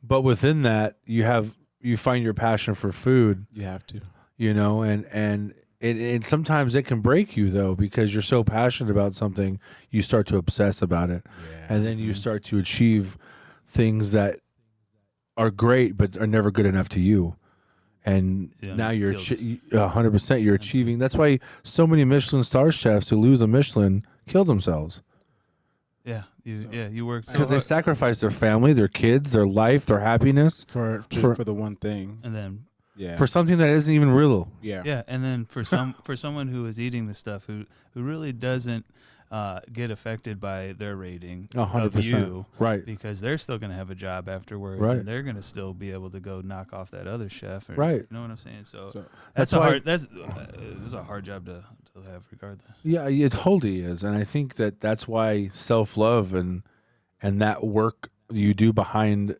but within that, you find your passion for food, You have to. and it sometimes it can break you though, because you're so passionate about something, you start to obsess about it. Yeah. And then you start to achieve things that are great but are never good enough to you. And Yeah, now it you're feels- 100% you're achieving. That's why so many Michelin star chefs who lose a Michelin kill themselves, Yeah, you work so because they hard. sacrifice their family, their kids, their life, their happiness For for- the one thing. And then Yeah. for something that isn't even real. yeah. yeah, and then for someone who is eating the stuff who really doesn't get affected by their rating of 100%. you, Right. because they're still going to have a job afterwards, Right. and they're going to still be able to go knock off that other chef. Or, Right. You know what I'm saying? So, So That's why- it's a hard job to have regardless. Yeah, it totally is. And I think that's why self-love and that work you do behind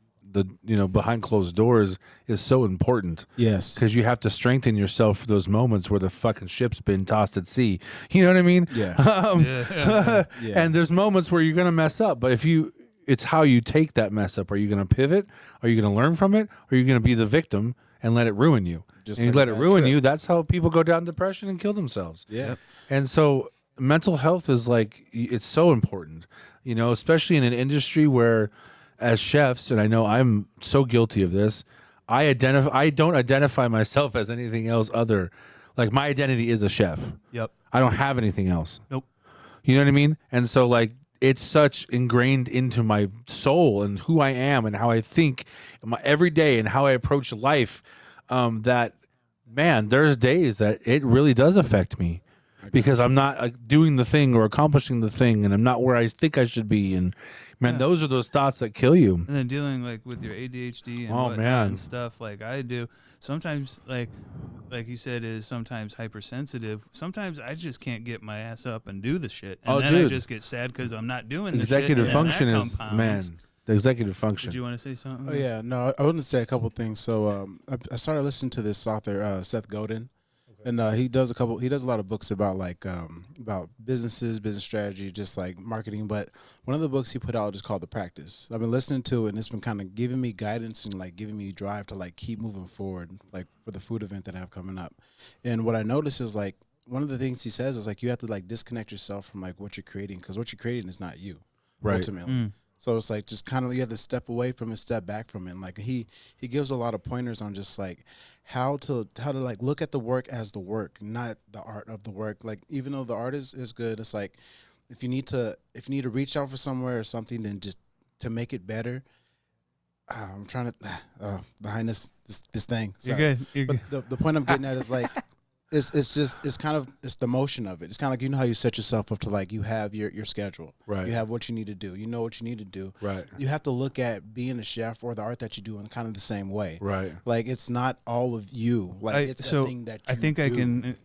behind closed doors is so important, yes. because you have to strengthen yourself for those moments where the fucking ship's been tossed at sea. You know what I mean? Yeah. Yeah. Yeah. And there's moments where you're going to mess up, but it's how you take that mess up. Are you going to pivot? Are you going to learn from it? Or are you going to be the victim and let it ruin you? Just and you like let it that ruin trip. you. That's how people go down depression and kill themselves. Yeah. And so mental health is it's so important, especially in an industry where, as chefs, and I know I'm so guilty of this, I don't identify myself as anything else other. Like, my identity is a chef. Yep. I don't have anything else. Nope. You know what I mean? And so, like, it's such ingrained into my soul and who I am and how I think every day and how I approach life, that, man, there's days that it really does affect me, because I'm not doing the thing or accomplishing the thing, and I'm not where I think I should be. And man, those are those thoughts that kill you. And then dealing like with your ADHD and Oh, whatnot man. and stuff like I do. Sometimes like you said, is sometimes hypersensitive. Sometimes I just can't get my ass up and do the shit, and then I dude. just get sad because I'm not doing the Executive shit. and then function that is, compounds. man, the executive function. Did you want to say something? Oh yeah, no, I want to say a couple things. So I started listening to this author, Seth Godin, and he does a lot of books about about businesses, business strategy, just like marketing. But one of the books he put out is called The Practice. I've been listening to it, and it's been kind of giving me guidance and like giving me drive to like keep moving forward, like for the food event that I have coming up. And what I notice is like one of the things he says is like you have to like disconnect yourself from like what you're creating, because what you're creating is not you, Right. ultimately. So it's like just kind of you have to step away from it, step back from it. And like he gives a lot of pointers on just like how to like look at the work as the work, not the art of the work. Like even though the art is good, it's like if you need to reach out for somewhere or something, then just to make it better. I'm trying to behind this thing. You're Sorry. good. You're good. But the point I'm getting at is like it's kind of it's the motion of it. It's kind of like, you know how you set yourself up to, like, you have your schedule. Right. You have what you need to do. You know what you need to do. Right. You have to look at being a chef or the art that you do in kind of the same way. Right. Like, it's not all of you. Like, it's so a thing that you I think do. I can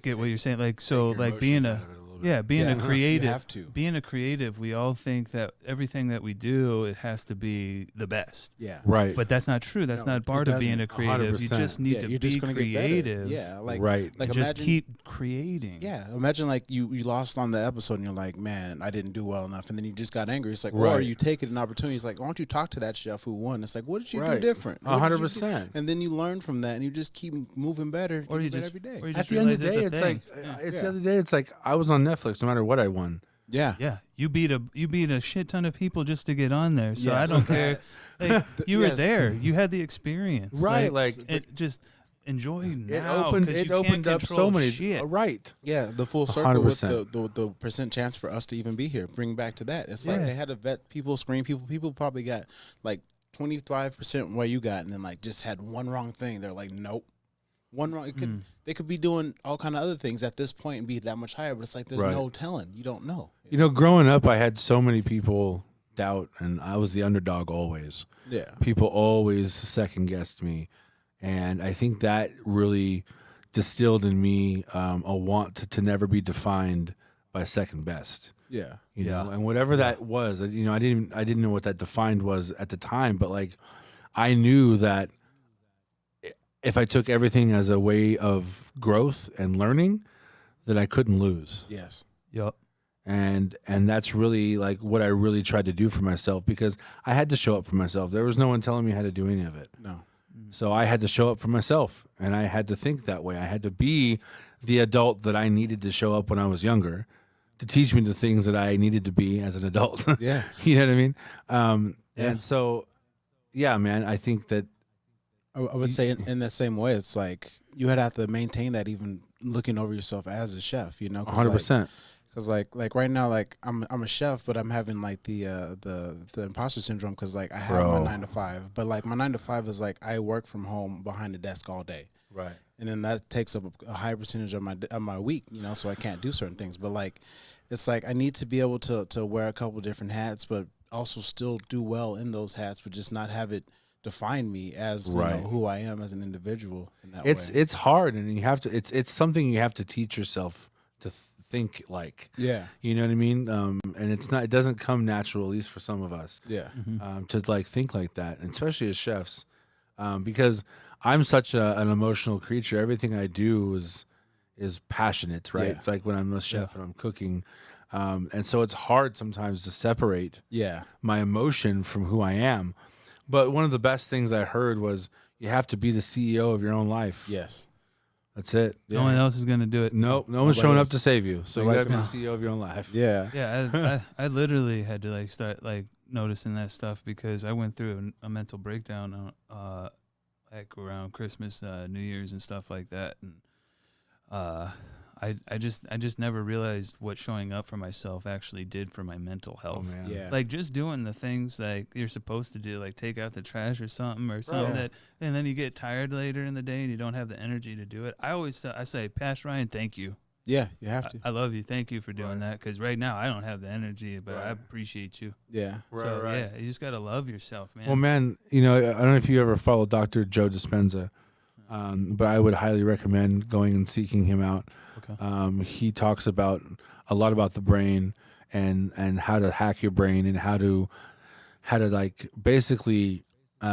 get what you're saying. Like, so Take your like being emotions a out of it a little bit. being a You creative. have to. Being a creative, we all think that everything that we do, it has to be the best. Yeah. Right. But that's not true. That's No, not it part of being a doesn't. creative. You 100%. just need Yeah, to you're be just gonna get better. creative. Yeah. Like, Right. Like, Just imagine, keep creating. Yeah, imagine like you lost on the episode and you're like, man, I didn't do well enough, and then you just got angry. It's like, or Right. you take it an opportunity. It's like, why don't you talk to that chef who won? It's like, what did you do Right. different? What did you do? 100%. And then you learn from that, and you just keep moving better, Or you getting just better every day. or you At just the end of realize the day, it's it's a like thing. it's the other day. It's like I was on Netflix, no matter what I won. Yeah, Yeah, you beat a shit ton of people just to get on there. So I Yes. don't care. Like, you were Yes. there. You had the experience. Right, like, it just enjoy It now. opened 'cause it you opened can't up so control many. shit. Right. yeah. The full circle with 100%. the percent chance for us to even be here. Bring back to that. It's like Yeah. they had to vet people, screen people. People probably got like 25% where you got, and then like just had one wrong thing. They're like, nope. One wrong. It could, They could be doing all kind of other things at this point and be that much higher, but it's like there's Right. no telling. You don't know. You know, growing up, I had so many people doubt, and I was the underdog always. Yeah. People always second guessed me, and I think that really distilled in me a want to never be defined by second best. Yeah. You Yeah. know, and whatever that was, you know, I didn't know what that defined was at the time, but like I knew that if I took everything as a way of growth and learning, that I couldn't lose. Yes. Yup. And that's really like what I really tried to do for myself, because I had to show up for myself. There was no one telling me how to do any of it. No. So I had to show up for myself, and I had to think that way. I had to be the adult that I needed to show up when I was younger to teach me the things that I needed to be as an adult. Yeah. You know what I mean? Yeah. And so, yeah, man, I think that I would say in that same way, it's like you had to maintain that even looking over yourself as a chef, you know? 100%. Because like right now, like I'm a chef, but I'm having like the imposter syndrome because like I have my Bro. 9 to 5, but like my 9 to 5 is like I work from home behind the desk all day, Right. and then that takes up a high percentage of my week, you know. So I can't do certain things, but like it's like I need to be able to wear a couple different hats, but also still do well in those hats, but just not have it define me as you Right. know, who I am as an individual. In that It's way. it's hard, and you have to. It's something you have to teach yourself to think like. Yeah, You know what I mean? And it's not. It doesn't come natural, at least for some of us, yeah, to like think like that, and especially as chefs, because I'm such an emotional creature. Everything I do is passionate, right? Yeah. It's like when I'm a chef and I'm cooking, and so it's hard sometimes to separate yeah, my emotion from who I am. But one of the best things I heard was you have to be the CEO of your own life. yes. That's it. No one else is gonna do it. Nope, no one's Nobody showing else. up to save you. So you Nobody's gotta be the CEO of your own life. Yeah, Yeah, I literally had to like start like noticing that stuff because I went through a mental breakdown like around Christmas, New Year's, and stuff like that, and I just never realized what showing up for myself actually did for my mental Oh health. man. yeah. Like just doing the things like you're supposed to do, like take out the trash or something Right. that, and then you get tired later in the day and you don't have the energy to do it. I say, Pastor Ryan, thank you. Yeah, you have to. I love you. Thank you for doing that. Because right now I don't have the energy, but I Right. appreciate you. Yeah, So yeah, you just gotta love yourself, man. Well, man, you know, I don't know if you ever follow Dr. Joe Dispenza, but I would highly recommend going and seeking him out. Okay. He talks about a lot about the brain and how to hack your brain and how to like basically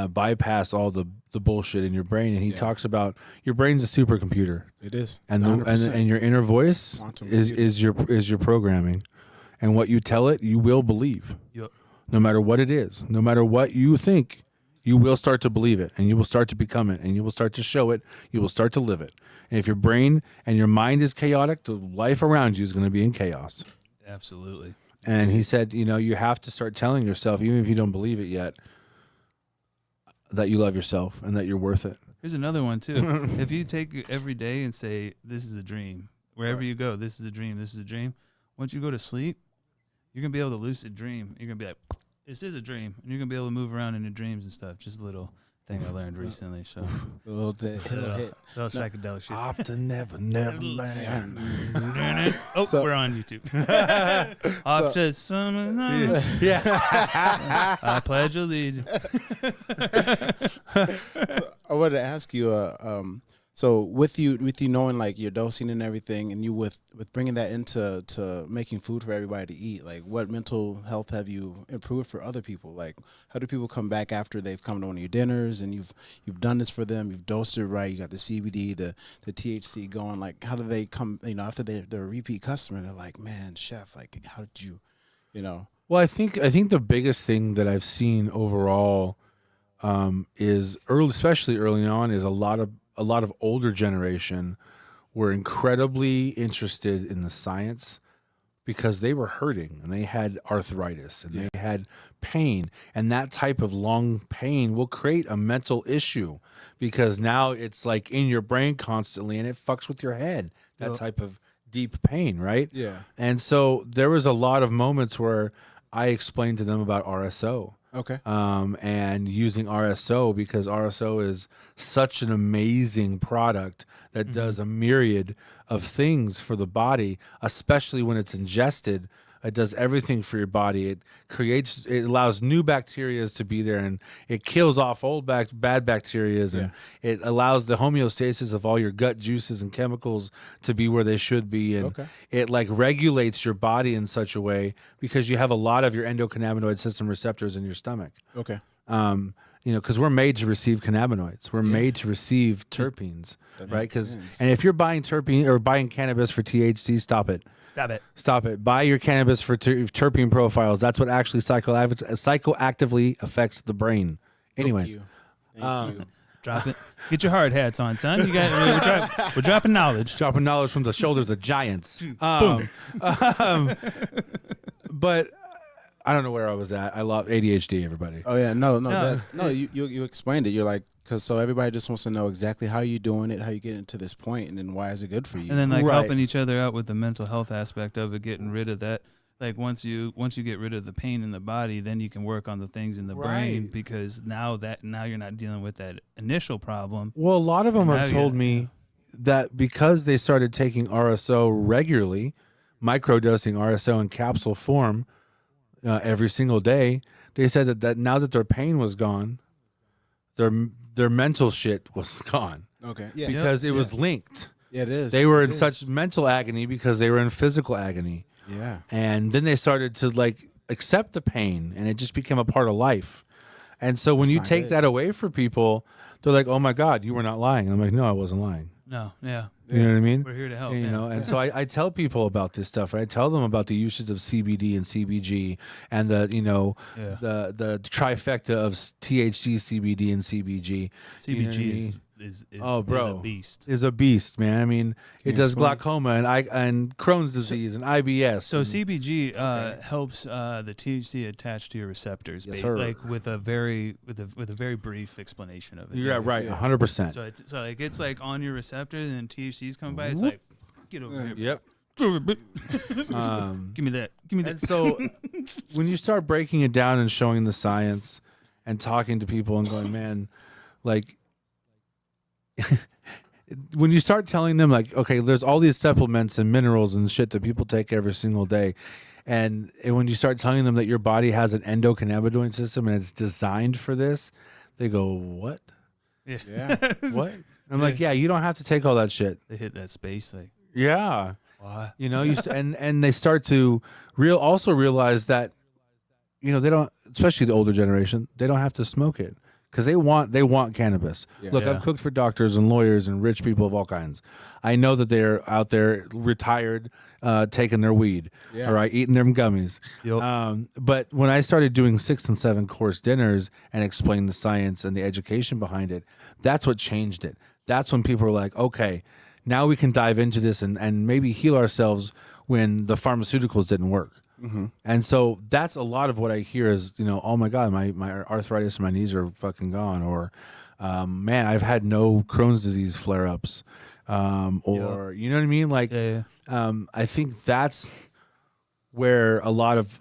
bypass all the bullshit in your brain. And he Yeah. talks about your brain's a supercomputer, it is. and 100%. and your inner voice Quantum is your programming, and what you tell it, you will believe. Yep. No matter what it is, no matter what you think, you will start to believe it, and you will start to become it, and you will start to show it, you will start to live it. And if your brain and your mind is chaotic, the life around you is going to be in chaos. Absolutely. And he said, you know, you have to start telling yourself, even if you don't believe it yet, that you love yourself and that you're worth it. Here's another one too. If you take it every day and say, "This is a dream," wherever you go, this is a dream. This is a dream. Once you go to sleep, you're gonna be able to lucid dream. You're gonna be like, "This is a dream," and you're gonna be able to move around in your dreams and stuff. Just a little thing I learned recently. So A little hit. little psychedelic shit. Often, never land. Oh, So- we're on YouTube. Off to summer nights. Yeah. I pledge allegiance. I wanted to ask you, so with you knowing like your dosing and everything, and you with bringing that into making food for everybody to eat, like what mental health have you improved for other people? Like how do people come back after they've come to one of your dinners and you've done this for them, you've dosed it right, you got the CBD, the THC going? Like how do they come? After they're a repeat customer, they're like, man, chef, like how did you, Well, I think the biggest thing that I've seen overall is especially early on, is a lot of older generation were incredibly interested in the science because they were hurting and they had arthritis and they had pain, and that type of long pain will create a mental issue because now it's like in your brain constantly and it fucks with your head, that type of deep pain, right? Yeah. And so there was a lot of moments where I explained to them about RSO. Okay. And using RSO, because RSO is such an amazing product that does a myriad of things for the body, especially when it's ingested. It does everything for your body. It allows new bacteria to be there, and it kills off old bad bacteria, and it allows the homeostasis of all your gut juices and chemicals to be where they should be, and it like regulates your body in such a way because you have a lot of your endocannabinoid system receptors in your stomach. Okay. Because we're made to receive cannabinoids. We're made to receive terpenes, right? And if you're buying terpene or buying cannabis for THC, stop it. Stop it. Buy your cannabis for terpene profiles. That's what actually psychoactively affects the brain. Anyways, Thank you. Drop it. Get your hard hats on, son. We're dropping knowledge. Dropping knowledge from the shoulders of giants. Boom. But I don't know where I was at. I love ADHD, everybody. Oh yeah, you explained it. You're like, so everybody just wants to know exactly how you doing it, how you get to this point, and then why is it good for you? And then like helping each other out with the mental health aspect of it, getting rid of that. Like once you get rid of the pain in the body, then you can work on the things in the brain, because now you're not dealing with that initial problem. Well, a lot of them have told me that because they started taking RSO regularly, microdosing RSO in capsule form every single day, they said that now that their pain was gone, their mental shit was gone. Okay. Yeah. Because it was linked. Yeah, it is. They were in such mental agony because they were in physical agony. Yeah. And then they started to like accept the pain, and it just became a part of life. And so when you take that away from people, they're like, "Oh my God, you were not lying." And I'm like, "No, I wasn't lying." No, yeah. You know what I mean? We're here to help. You know, and so I tell people about this stuff. Right? I tell them about the uses of CBD and CBG and the trifecta of THC, CBD, and CBG. CBG is a beast. Is a beast, man. I mean, it does glaucoma and Crohn's disease and IBS. So CBG helps the THC attach to your receptors, like with a very brief explanation of it. Yeah, right, 100%. So it's like on your receptors, and THC's coming by. It's like, get over here. Yep. Give me that. And so when you start breaking it down and showing the science and talking to people and going, man, like. When you start telling them like, okay, there's all these supplements and minerals and shit that people take every single day, and when you start telling them that your body has an endocannabinoid system and it's designed for this, they go, what? Yeah. What? I'm like, yeah, you don't have to take all that shit. They hit that space like, yeah. why? You know, and they start to also realize that, they don't, especially the older generation, they don't have to smoke it. Because they want cannabis. Yeah. Look, I've cooked for doctors and lawyers and rich people of all kinds. I know that they're out there retired, taking their weed, all right, eating their gummies. Yep. But when I started doing 6 and 7 course dinners and explained the science and the education behind it, that's what changed it. That's when people were like, okay, now we can dive into this and maybe heal ourselves when the pharmaceuticals didn't work. Mm-hmm. And so that's a lot of what I hear is, oh my God, my arthritis in my knees are fucking gone. Or, man, I've had no Crohn's disease flare-ups. You know what I mean? Like, I think that's where a lot of,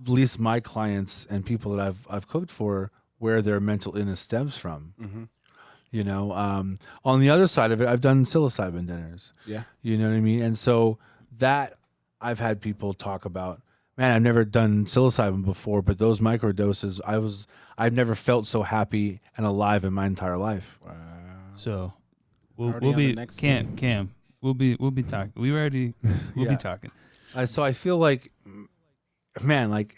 at least my clients and people that I've cooked for where their mental illness stems from. Mm-hmm. You know, on the other side of it, I've done psilocybin dinners. Yeah. You know what I mean? And so that I've had people talk about, man, I've never done psilocybin before, but those microdoses, I've never felt so happy and alive in my entire life. Wow. So we'll Already on be the next Cam. We'll be talking. We'll Yeah. be talking. So I feel like, man, like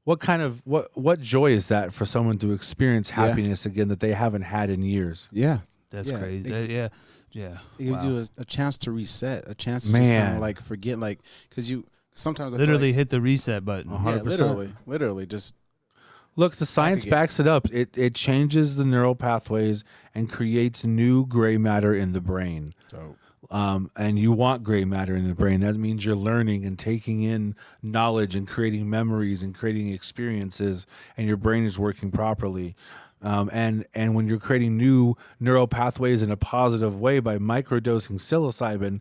what joy is that for someone to experience happiness again that they haven't had in years? Yeah. That's Yeah, crazy. Yeah. Yeah. It gives Wow. you a chance to reset, a chance to just kind Man. of like forget, like, because you sometimes I Literally feel hit the reset button. Uh-huh. like, 100%. literally just Look, the science again. backs it up. It changes the neural pathways and creates new gray matter in the brain. so And you want gray matter in the brain. That means you're learning and taking in knowledge and creating memories and creating experiences, and your brain is working properly. And when you're creating new neural pathways in a positive way by microdosing psilocybin,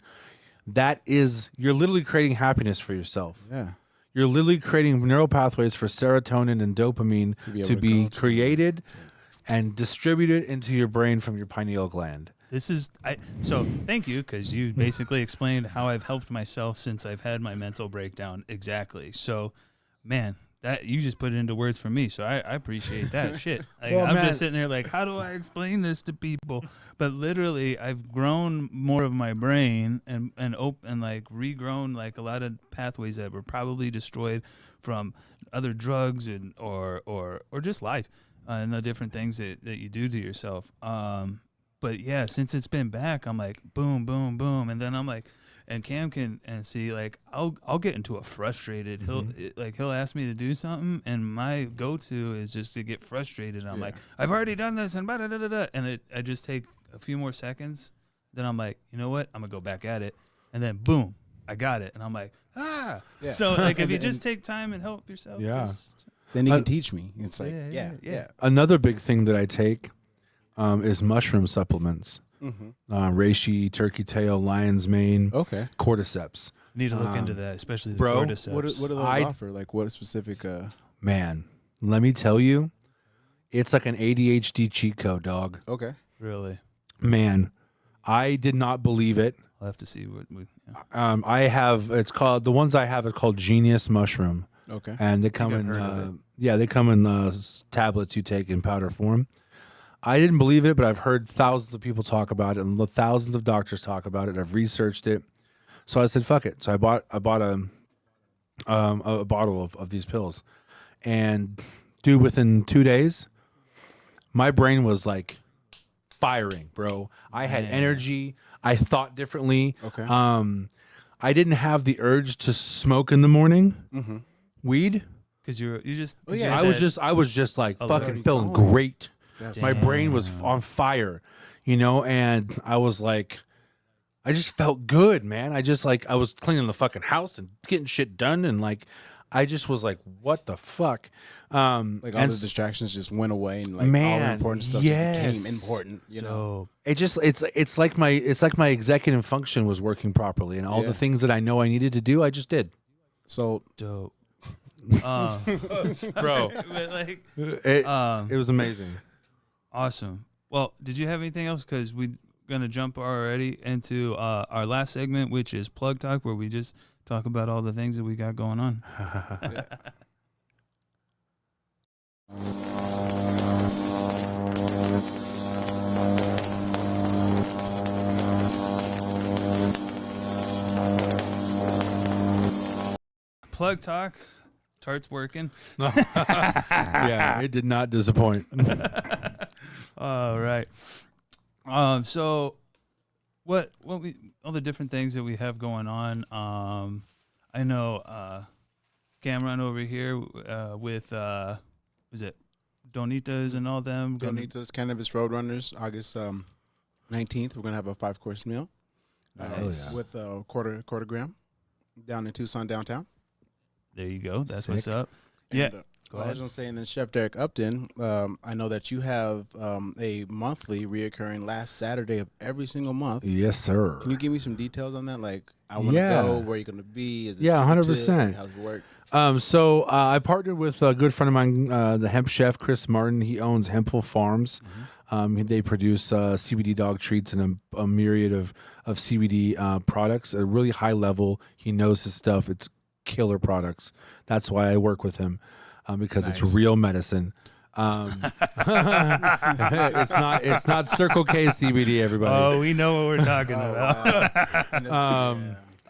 you're literally creating happiness for yourself. yeah. You're literally creating neural pathways for serotonin and dopamine To be able to to be go to- created and distributed into your brain from your pineal gland. So thank you, because you basically explained how I've helped myself since I've had my mental breakdown. Exactly. So, man, that you just put it into words for me. So I appreciate that shit. Well, I'm man. just sitting there like, how do I explain this to people? But literally, I've grown more of my brain and like regrown like a lot of pathways that were probably destroyed from other drugs and or just life and the different things that you do to yourself. But yeah, since it's been back, I'm like boom, boom, boom, and then I'm like, and Cam can and see like I'll get into a frustrated. He'll ask me to do something, and my go-to is just to get frustrated. And I'm like, I've already done this, and and I just take a few more seconds. Then I'm like, you know what? I'm gonna go back at it, and then boom, I got it, and I'm like, ah. Yeah. So like, if you And- just take time and help yourself, Yeah. Then you can teach me. It's like, Yeah. Another big thing that I take is mushroom supplements. Mm-hmm. Reishi, turkey tail, lion's mane, Okay. cordyceps. Need to look into that, especially the bro, cordyceps. What do those offer? Like, what specific? Man, let me tell you, it's like an ADHD cheat code, dog. Okay. Really? Man, I did not believe it. I'll have to see what we. Yeah. It's called, the ones I have is called Genius Mushroom. Okay. And they come I've in, heard of they come in tablets you take in powder form. I didn't believe it, but I've heard thousands of people talk about it, and thousands of doctors talk about it. I've researched it, so I said, "Fuck it." So I bought a bottle of these pills, and dude, within 2 days, my brain was like firing, bro. I had energy. I thought differently. Okay. I didn't have the urge to smoke in the morning. Mm-hmm. Weed. Because you just. Oh, yeah. I was just like fucking already feeling going. great. That's My brain was on fire, you know, and I was like, I just felt good, man. I was cleaning the fucking house and getting shit done, and like, I just was like, what the fuck? like all the distractions just went away, and like all the important stuff just became important. You know. it's like my executive function was working properly, and all the things that I know I needed to do, I just did. So Dope. Bro, But like, it was amazing. awesome. Well, did you have anything else? Because we're gonna jump already into our last segment, which is Plug Talk, where we just talk about all the things that we got going on. Plug Talk. Tart's working. Yeah, it did not disappoint. All right. So what we all the different things that we have going on. I know Cameron over here with is it Donitas and all them. Donitas Cannabis Roadrunners, August 19th. We're gonna have a 5-course meal Nice. with a quarter gram down in Tucson downtown. There you go. That's Sick. what's up. And, Yeah. I was gonna say, and then Chef Derek Upton. I know that you have a monthly reoccurring last Saturday of every single month. Yes, sir. Can you give me some details on that? Like, I want to Yeah. go. Where you gonna be? Is it Yeah, super 100%. chill? How does it work? So I partnered with a good friend of mine, the hemp chef Chris Martin. He owns Hempful Farms. They produce CBD dog treats and a myriad of CBD products at a really high level. He knows his stuff. It's killer products. That's why I work with him, because it's real medicine. It's not Circle K CBD, everybody. Oh, we know what we're talking about. Wow.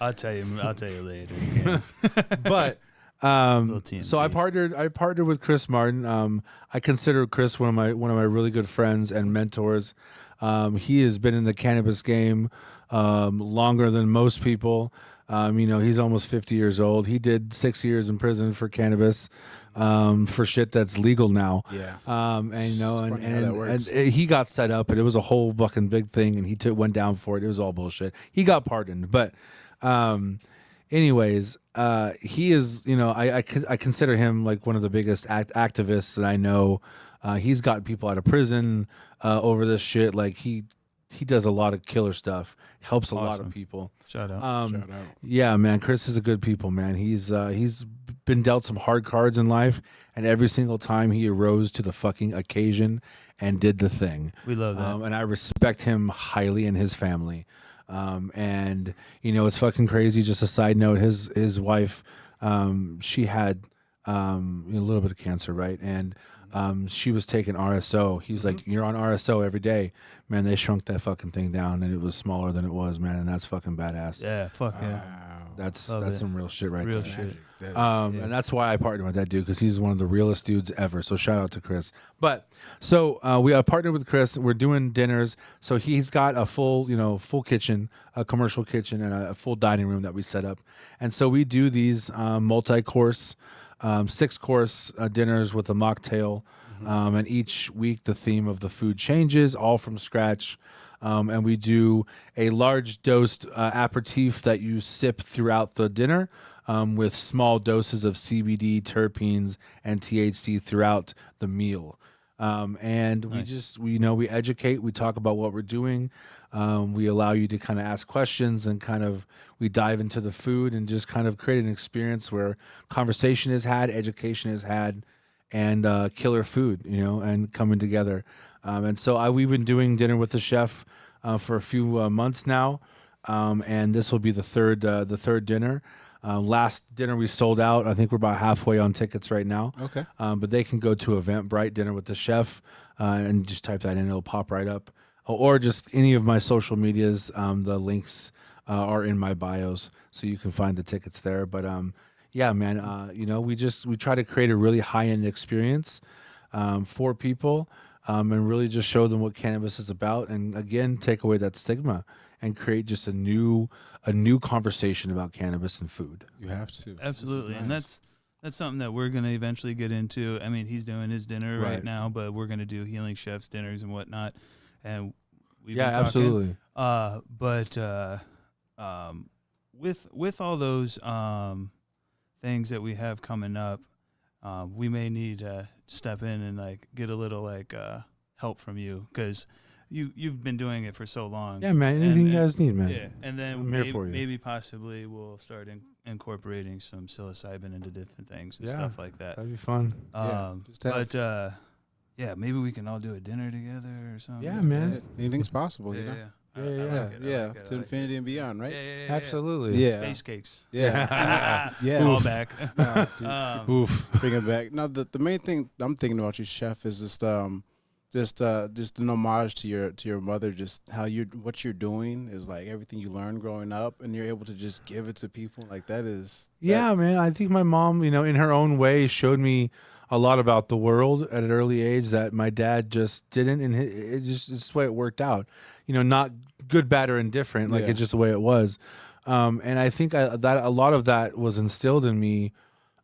I'll tell you later. But so I partnered with Chris Martin. I consider Chris one of my really good friends and mentors. He has been in the cannabis game longer than most people. He's almost 50 years old. He did 6 years in prison for cannabis, for shit that's legal now. Yeah. And he got set up, and it was a whole fucking big thing, and he went down for it. It was all bullshit. He got pardoned, but anyways, he is, I consider him like one of the biggest activists that I know. He's gotten people out of prison over this shit. Like he does a lot of killer stuff. Helps a lot of people. Shout out. Shout out. Yeah, man. Chris is a good people, man. He's been dealt some hard cards in life, and every single time he arose to the fucking occasion and did the thing. We love that. And I respect him highly and his family. And it's fucking crazy. Just a side note, his wife, she had a little bit of cancer, right? And she was taking RSO. He was like, "You're on RSO every day." Man, they shrunk that fucking thing down, and it was smaller than it was, man. And that's fucking badass. Yeah, fuck yeah. That's Love some real shit right Real there. shit. And that's why I partnered with that dude, because he's one of the realest dudes ever. So shout out to Chris. But so we partnered with Chris. We're doing dinners. So he's got a full kitchen, a commercial kitchen, and a full dining room that we set up. And so we do these multi-course, 6-course dinners with a mocktail. And each week the theme of the food changes, all from scratch. And we do a large dosed aperitif that you sip throughout the dinner, with small doses of CBD, terpenes, and THC throughout the meal. And Nice. we educate, we talk about what we're doing. We allow you to kind of ask questions, and we dive into the food and just kind of create an experience where conversation is had, education is had, and killer food, and coming together. And so we've been doing dinner with the chef for a few months now, and this will be the third dinner. Last dinner we sold out. I think we're about halfway on tickets right now. Okay. But they can go to Eventbrite, dinner with the chef, and just type that in. It'll pop right up. Or just any of my social medias. The links are in my bios, so you can find the tickets there. But yeah, man, we try to create a really high-end experience for people, and really just show them what cannabis is about, and again, take away that stigma and create just a new conversation about cannabis and food. You have to. Absolutely, This is and nice. that's something that we're gonna eventually get into. I mean, he's doing his dinner right Right. now, but we're gonna do Healing Chef's dinners and whatnot. And we've Yeah, been talking, absolutely. With all those things that we have coming up, we may need to step in and get a little help from you, because you've been doing it for so long. Yeah, man. Anything you guys need, man. Yeah, and then I'm here for you. maybe possibly we'll start incorporating some psilocybin into different things and Yeah. stuff like that. That'd be fun. Maybe we can all do a dinner together or something. Yeah, man. Yeah, anything's possible, you know? Yeah, I yeah. like it, I Yeah, like it, I to like infinity it. and beyond, right? Yeah. Absolutely. Yeah. Space cakes. Yeah. Yeah. All Oof. back. Nah, dude, Oof. bring it back. No, the main thing I'm thinking about you, chef, is just an homage to your mother. Just how what you're doing is like everything you learned growing up, and you're able to just give it to people. Like that is. Yeah, man. I think my mom, in her own way, showed me a lot about the world at an early age that my dad just didn't, and it's the way it worked out. Not good, bad, or indifferent. Like Yeah. it's just the way it was. And I think that a lot of that was instilled in me,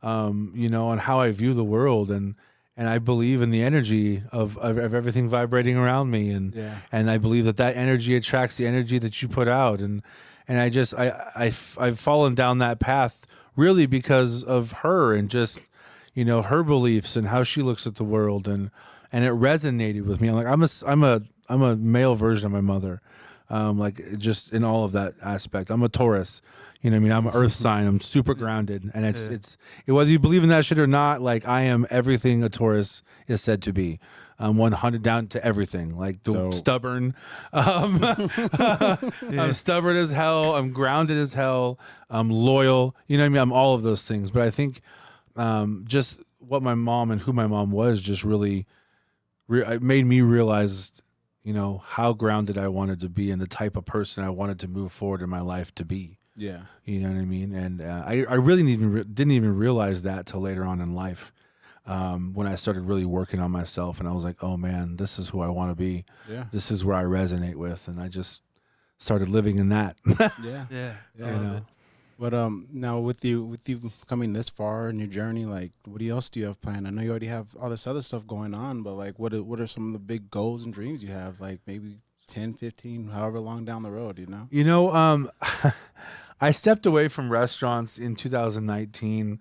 on how I view the world, and I believe in the energy of everything vibrating around me, and Yeah. and I believe that energy attracts the energy that you put out, and I've fallen down that path really because of her, and just her beliefs and how she looks at the world, and it resonated with me. I'm like I'm a male version of my mother. like just in all of that aspect. I'm a Taurus, you know what I mean? I'm an earth sign. I'm super grounded, and it's whether you believe in that shit or not, like I am everything a Taurus is said to be. 100 down to everything, like stubborn. I'm stubborn as hell. I'm grounded as hell. I'm loyal. You know what I mean? I'm all of those things. But I think just what my mom and who my mom was just really it made me realize, you know, how grounded I wanted to be and the type of person I wanted to move forward in my life to be. Yeah. You know what I mean? And I really didn't even realize that till later on in life. When I started really working on myself, and I was like, oh man, this is who I want to be. Yeah. This is where I resonate with. And I just started living in that. Yeah. You know? But now with you coming this far in your journey, like what else do you have planned? I know you already have all this other stuff going on, but like what are some of the big goals and dreams you have? Like maybe 10, 15, however long down the road, you know? You know, I stepped away from restaurants in 2019,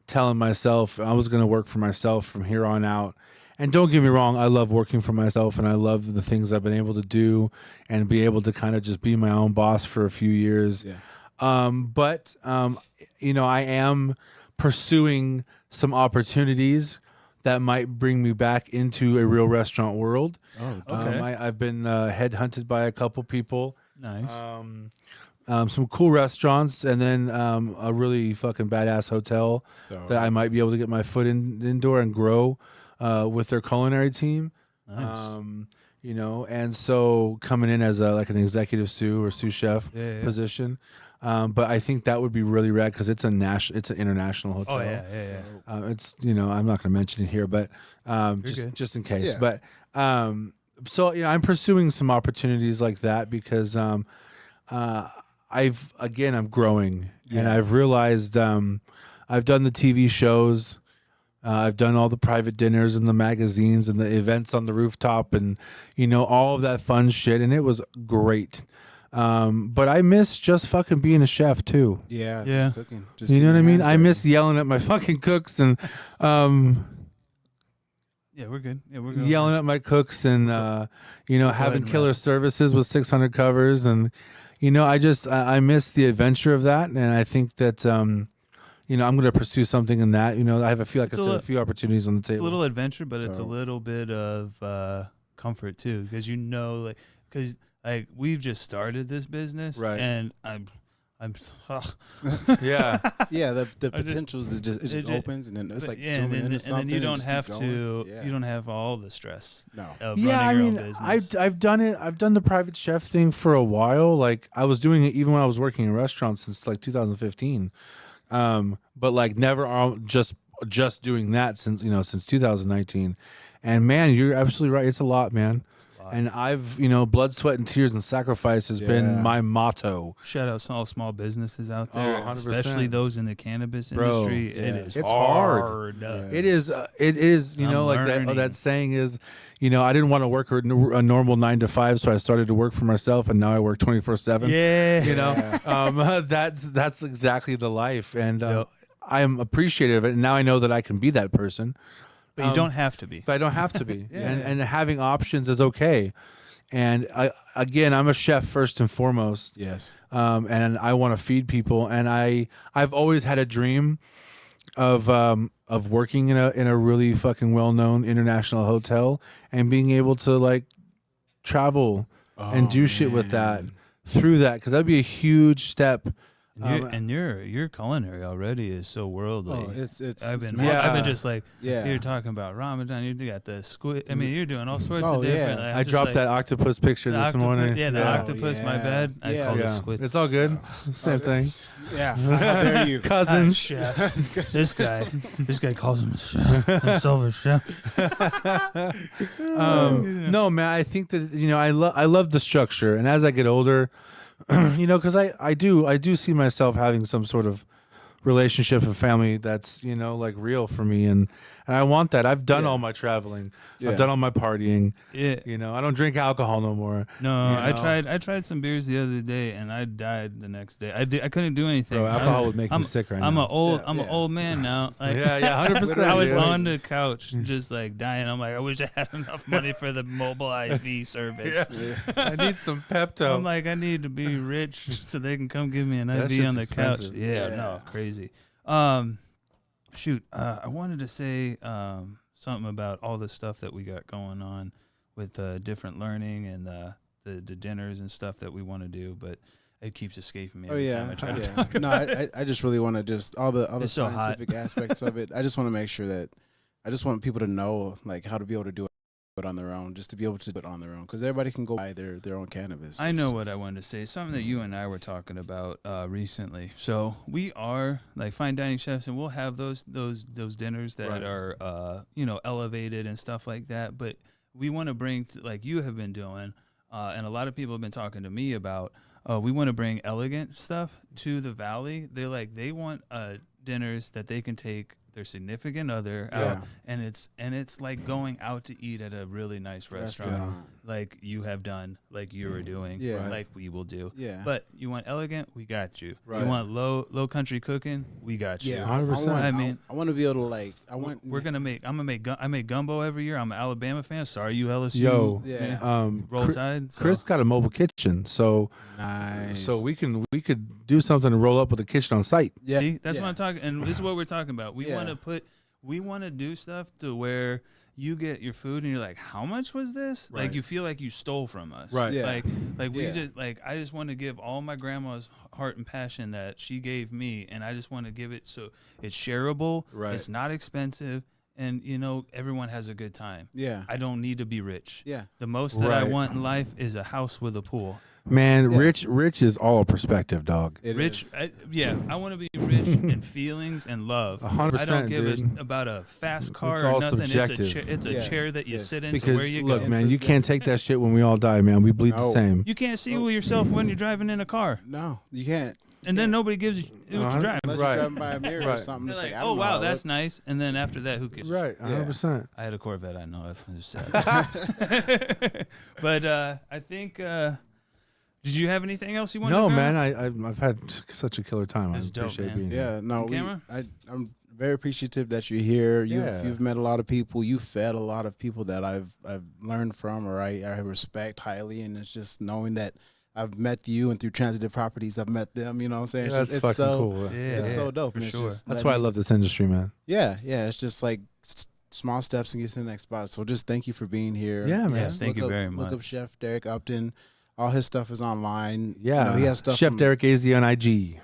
telling myself I was going to work for myself from here on out. And don't get me wrong, I love working for myself, and I love the things I've been able to do and be able to kind of just be my own boss for a few years. Yeah. But you know, I am pursuing some opportunities that might bring me back into a real restaurant world. Oh, okay. I've been headhunted by a couple people. Nice. Some cool restaurants, and then a really fucking badass hotel that I might be able to get my foot indoor and grow with their culinary team. Nice. You know, and so coming in as like an executive sous chef position. But I think that would be really rad because it's an international hotel. Oh yeah. It's, you know, I'm not going to mention it here, but just in case. Yeah. But so you know, I'm pursuing some opportunities like that because I'm growing, and I've realized I've done the TV shows, I've done all the private dinners and the magazines and the events on the rooftop, and you know, all of that fun shit, and it was great. But I miss just fucking being a chef too. Yeah. Just cooking. Just you know what I mean? I miss yelling at my fucking cooks and yeah, we're good. Yelling at my cooks and you know, having killer services with 600 covers, and you know, I miss the adventure of that, and I think that you know, I'm going to pursue something in that. You know, I feel like a few opportunities on the table. It's a little adventure, but it's a little bit of comfort too, because you know, like we've just started this business, right? And I'm yeah. The potentials it just opens, and then it's like zooming into something. And then you don't have to. Yeah. You don't have all the stress. No. Of running your own business. I've done it. I've done the private chef thing for a while. Like I was doing it even when I was working in restaurants since like 2015. But like never just doing that since 2019. And man, you're absolutely right. It's a lot, man. And I've, you know, blood, sweat, and tears and sacrifice has been my motto. Shout out to all small businesses out there, 100%. Especially those in the cannabis industry. It's It's hard. It is. It is. You know, like that saying is, you know, I didn't want to work a normal 9 to 5, so I started to work for myself, and now I work 24/7. Yeah. You know, that's exactly the life, and I am appreciative of it. And now I know that I can be that person. But you don't have to be. But I don't have to be. And having options is okay. And I'm a chef first and foremost. Yes. And I want to feed people. And I've always had a dream of working in a really fucking well-known international hotel and being able to like travel and do shit with that through that, because that'd be a huge step. And your culinary already is so worldly. Oh, it's I've been just like, you're talking about Ramadan. You got the squid. I mean, you're doing all sorts of different. Yeah. I dropped that octopus picture this morning. Yeah, the octopus. My bad. I called it squid. It's all good. Same thing. Yeah. How dare you, cousins? Chef. This guy calls himself a chef. No, man. I think that I love the structure, and as I get older. You know, because I do see myself having some sort of relationship and family that's like real for me, and And I want that. I've done Yeah. all my traveling. Yeah. I've done all my partying. Yeah. You know, I don't drink alcohol no more. No, You know? I tried some beers the other day and I died the next day. I couldn't do anything. Bro, alcohol would make me sick right I'm now. an old man now. Like, Yeah, 100%. I was dude. on the couch just like dying. I'm like, I wish I had enough money for the mobile IV service. I need some Pepto. I'm like, I need to be rich so they can come give me an That IV on the shit's couch. expensive. Yeah, Yeah. no, crazy. Shoot, I wanted to say something about all the stuff that we got going on with different learning and the dinners and stuff that we want to do, but it keeps escaping me every time I try to talk No, about it. I just really want to just all the It's so hot. scientific aspects of it. I just want to make sure that I just want people to know like how to be able to do it on their own, just to be able to do it on their own, because everybody can go buy their own cannabis. I know what I wanted to say. Something that you and I were talking about recently. So we are like fine dining chefs, and we'll have those dinners that Right. are elevated and stuff like that. But we want to bring like you have been doing, and a lot of people have been talking to me about. We want to bring elegant stuff to the valley. They want dinners that they can take their significant other out, and it's like going out to eat at a really nice restaurant, like you have done, like you were doing, like we will do. Yeah. But you want elegant, we got you. Right. You want low country cooking, we got you. Yeah, 100%. I want to be able to like. I'm gonna make I make gumbo every year. I'm an Alabama fan. Sorry, you LSU. Yo, Yeah. Roll Tide. So. Chris got a mobile kitchen, so nice. we could do something to roll up with a kitchen on site. Yeah, See, that's yeah. what I'm talking, and this is what we're talking about. We Yeah. want to do stuff to where you get your food and you're like, how much was this? Right. Like you feel like you stole from us. Right. Yeah. Like we Yeah. just like I just want to give all my grandma's heart and passion that she gave me, and I just want to give it so it's shareable. Right. It's not expensive, and everyone has a good time. Yeah. I don't need to be rich. Yeah. The most that I Right. want in life is a house with a pool. Man, Yeah. rich is all perspective, dog. It Rich, is. I want to be rich in feelings and love. 100%, I don't give dude. about a fast car It's or all nothing. subjective. It's a Yes, chair that you yes. sit in Because to where you look, go. man, you can't take that shit when we all die, man. We bleed the No. same. You can't see yourself when you're driving in a car, No, you can't. and then nobody gives you what Uh-huh. you drive. Unless Right. you're driving by a mirror or Right. something. They're It's like, like, I oh don't know wow, how to that's look. nice, and then after that, who cares? Right, 100%. I had a Corvette. I know. I was sad. But I think. Did you have anything else you wanted? No, to man, I've had such a killer time. That's I dope, appreciate man. being here. Yeah, no, On camera? I'm very appreciative that you're here. Yeah. You've met a lot of people. You fed a lot of people that I've learned from, or I respect highly, and it's just knowing that I've met you, and through Transitive Properties, I've met them. You know what I'm saying? It's That's just, fucking it's so, cool. It's so dope. for and it's sure. just That's why I letting- love this industry, man. Yeah, it's just like small steps and get to the next spot. So just thank you for being here. Yeah, man. Yes, thank you very Look up much. Chef Derek Upton. All his stuff is online. Yeah, he has stuff. Chef from- Derek AZ on IG.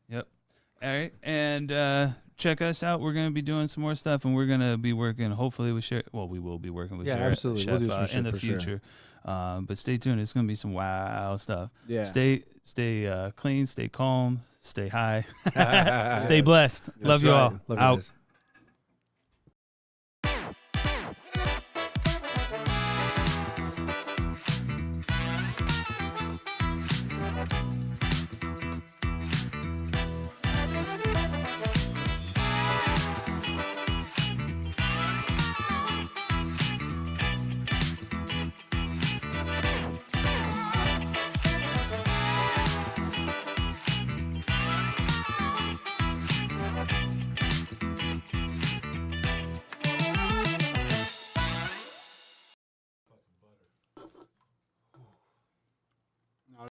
Yep. All right, and check us out. We're gonna be doing some more stuff, and we're gonna be working hopefully with Chef. Well, we will be working with Yeah, Chef, absolutely. We'll Chef, do some shit in the for sure. future. But stay tuned. It's gonna be some wild stuff. Yeah. Stay clean. Stay calm. Stay high. Stay blessed. Love you right. all. Love you Out. guys.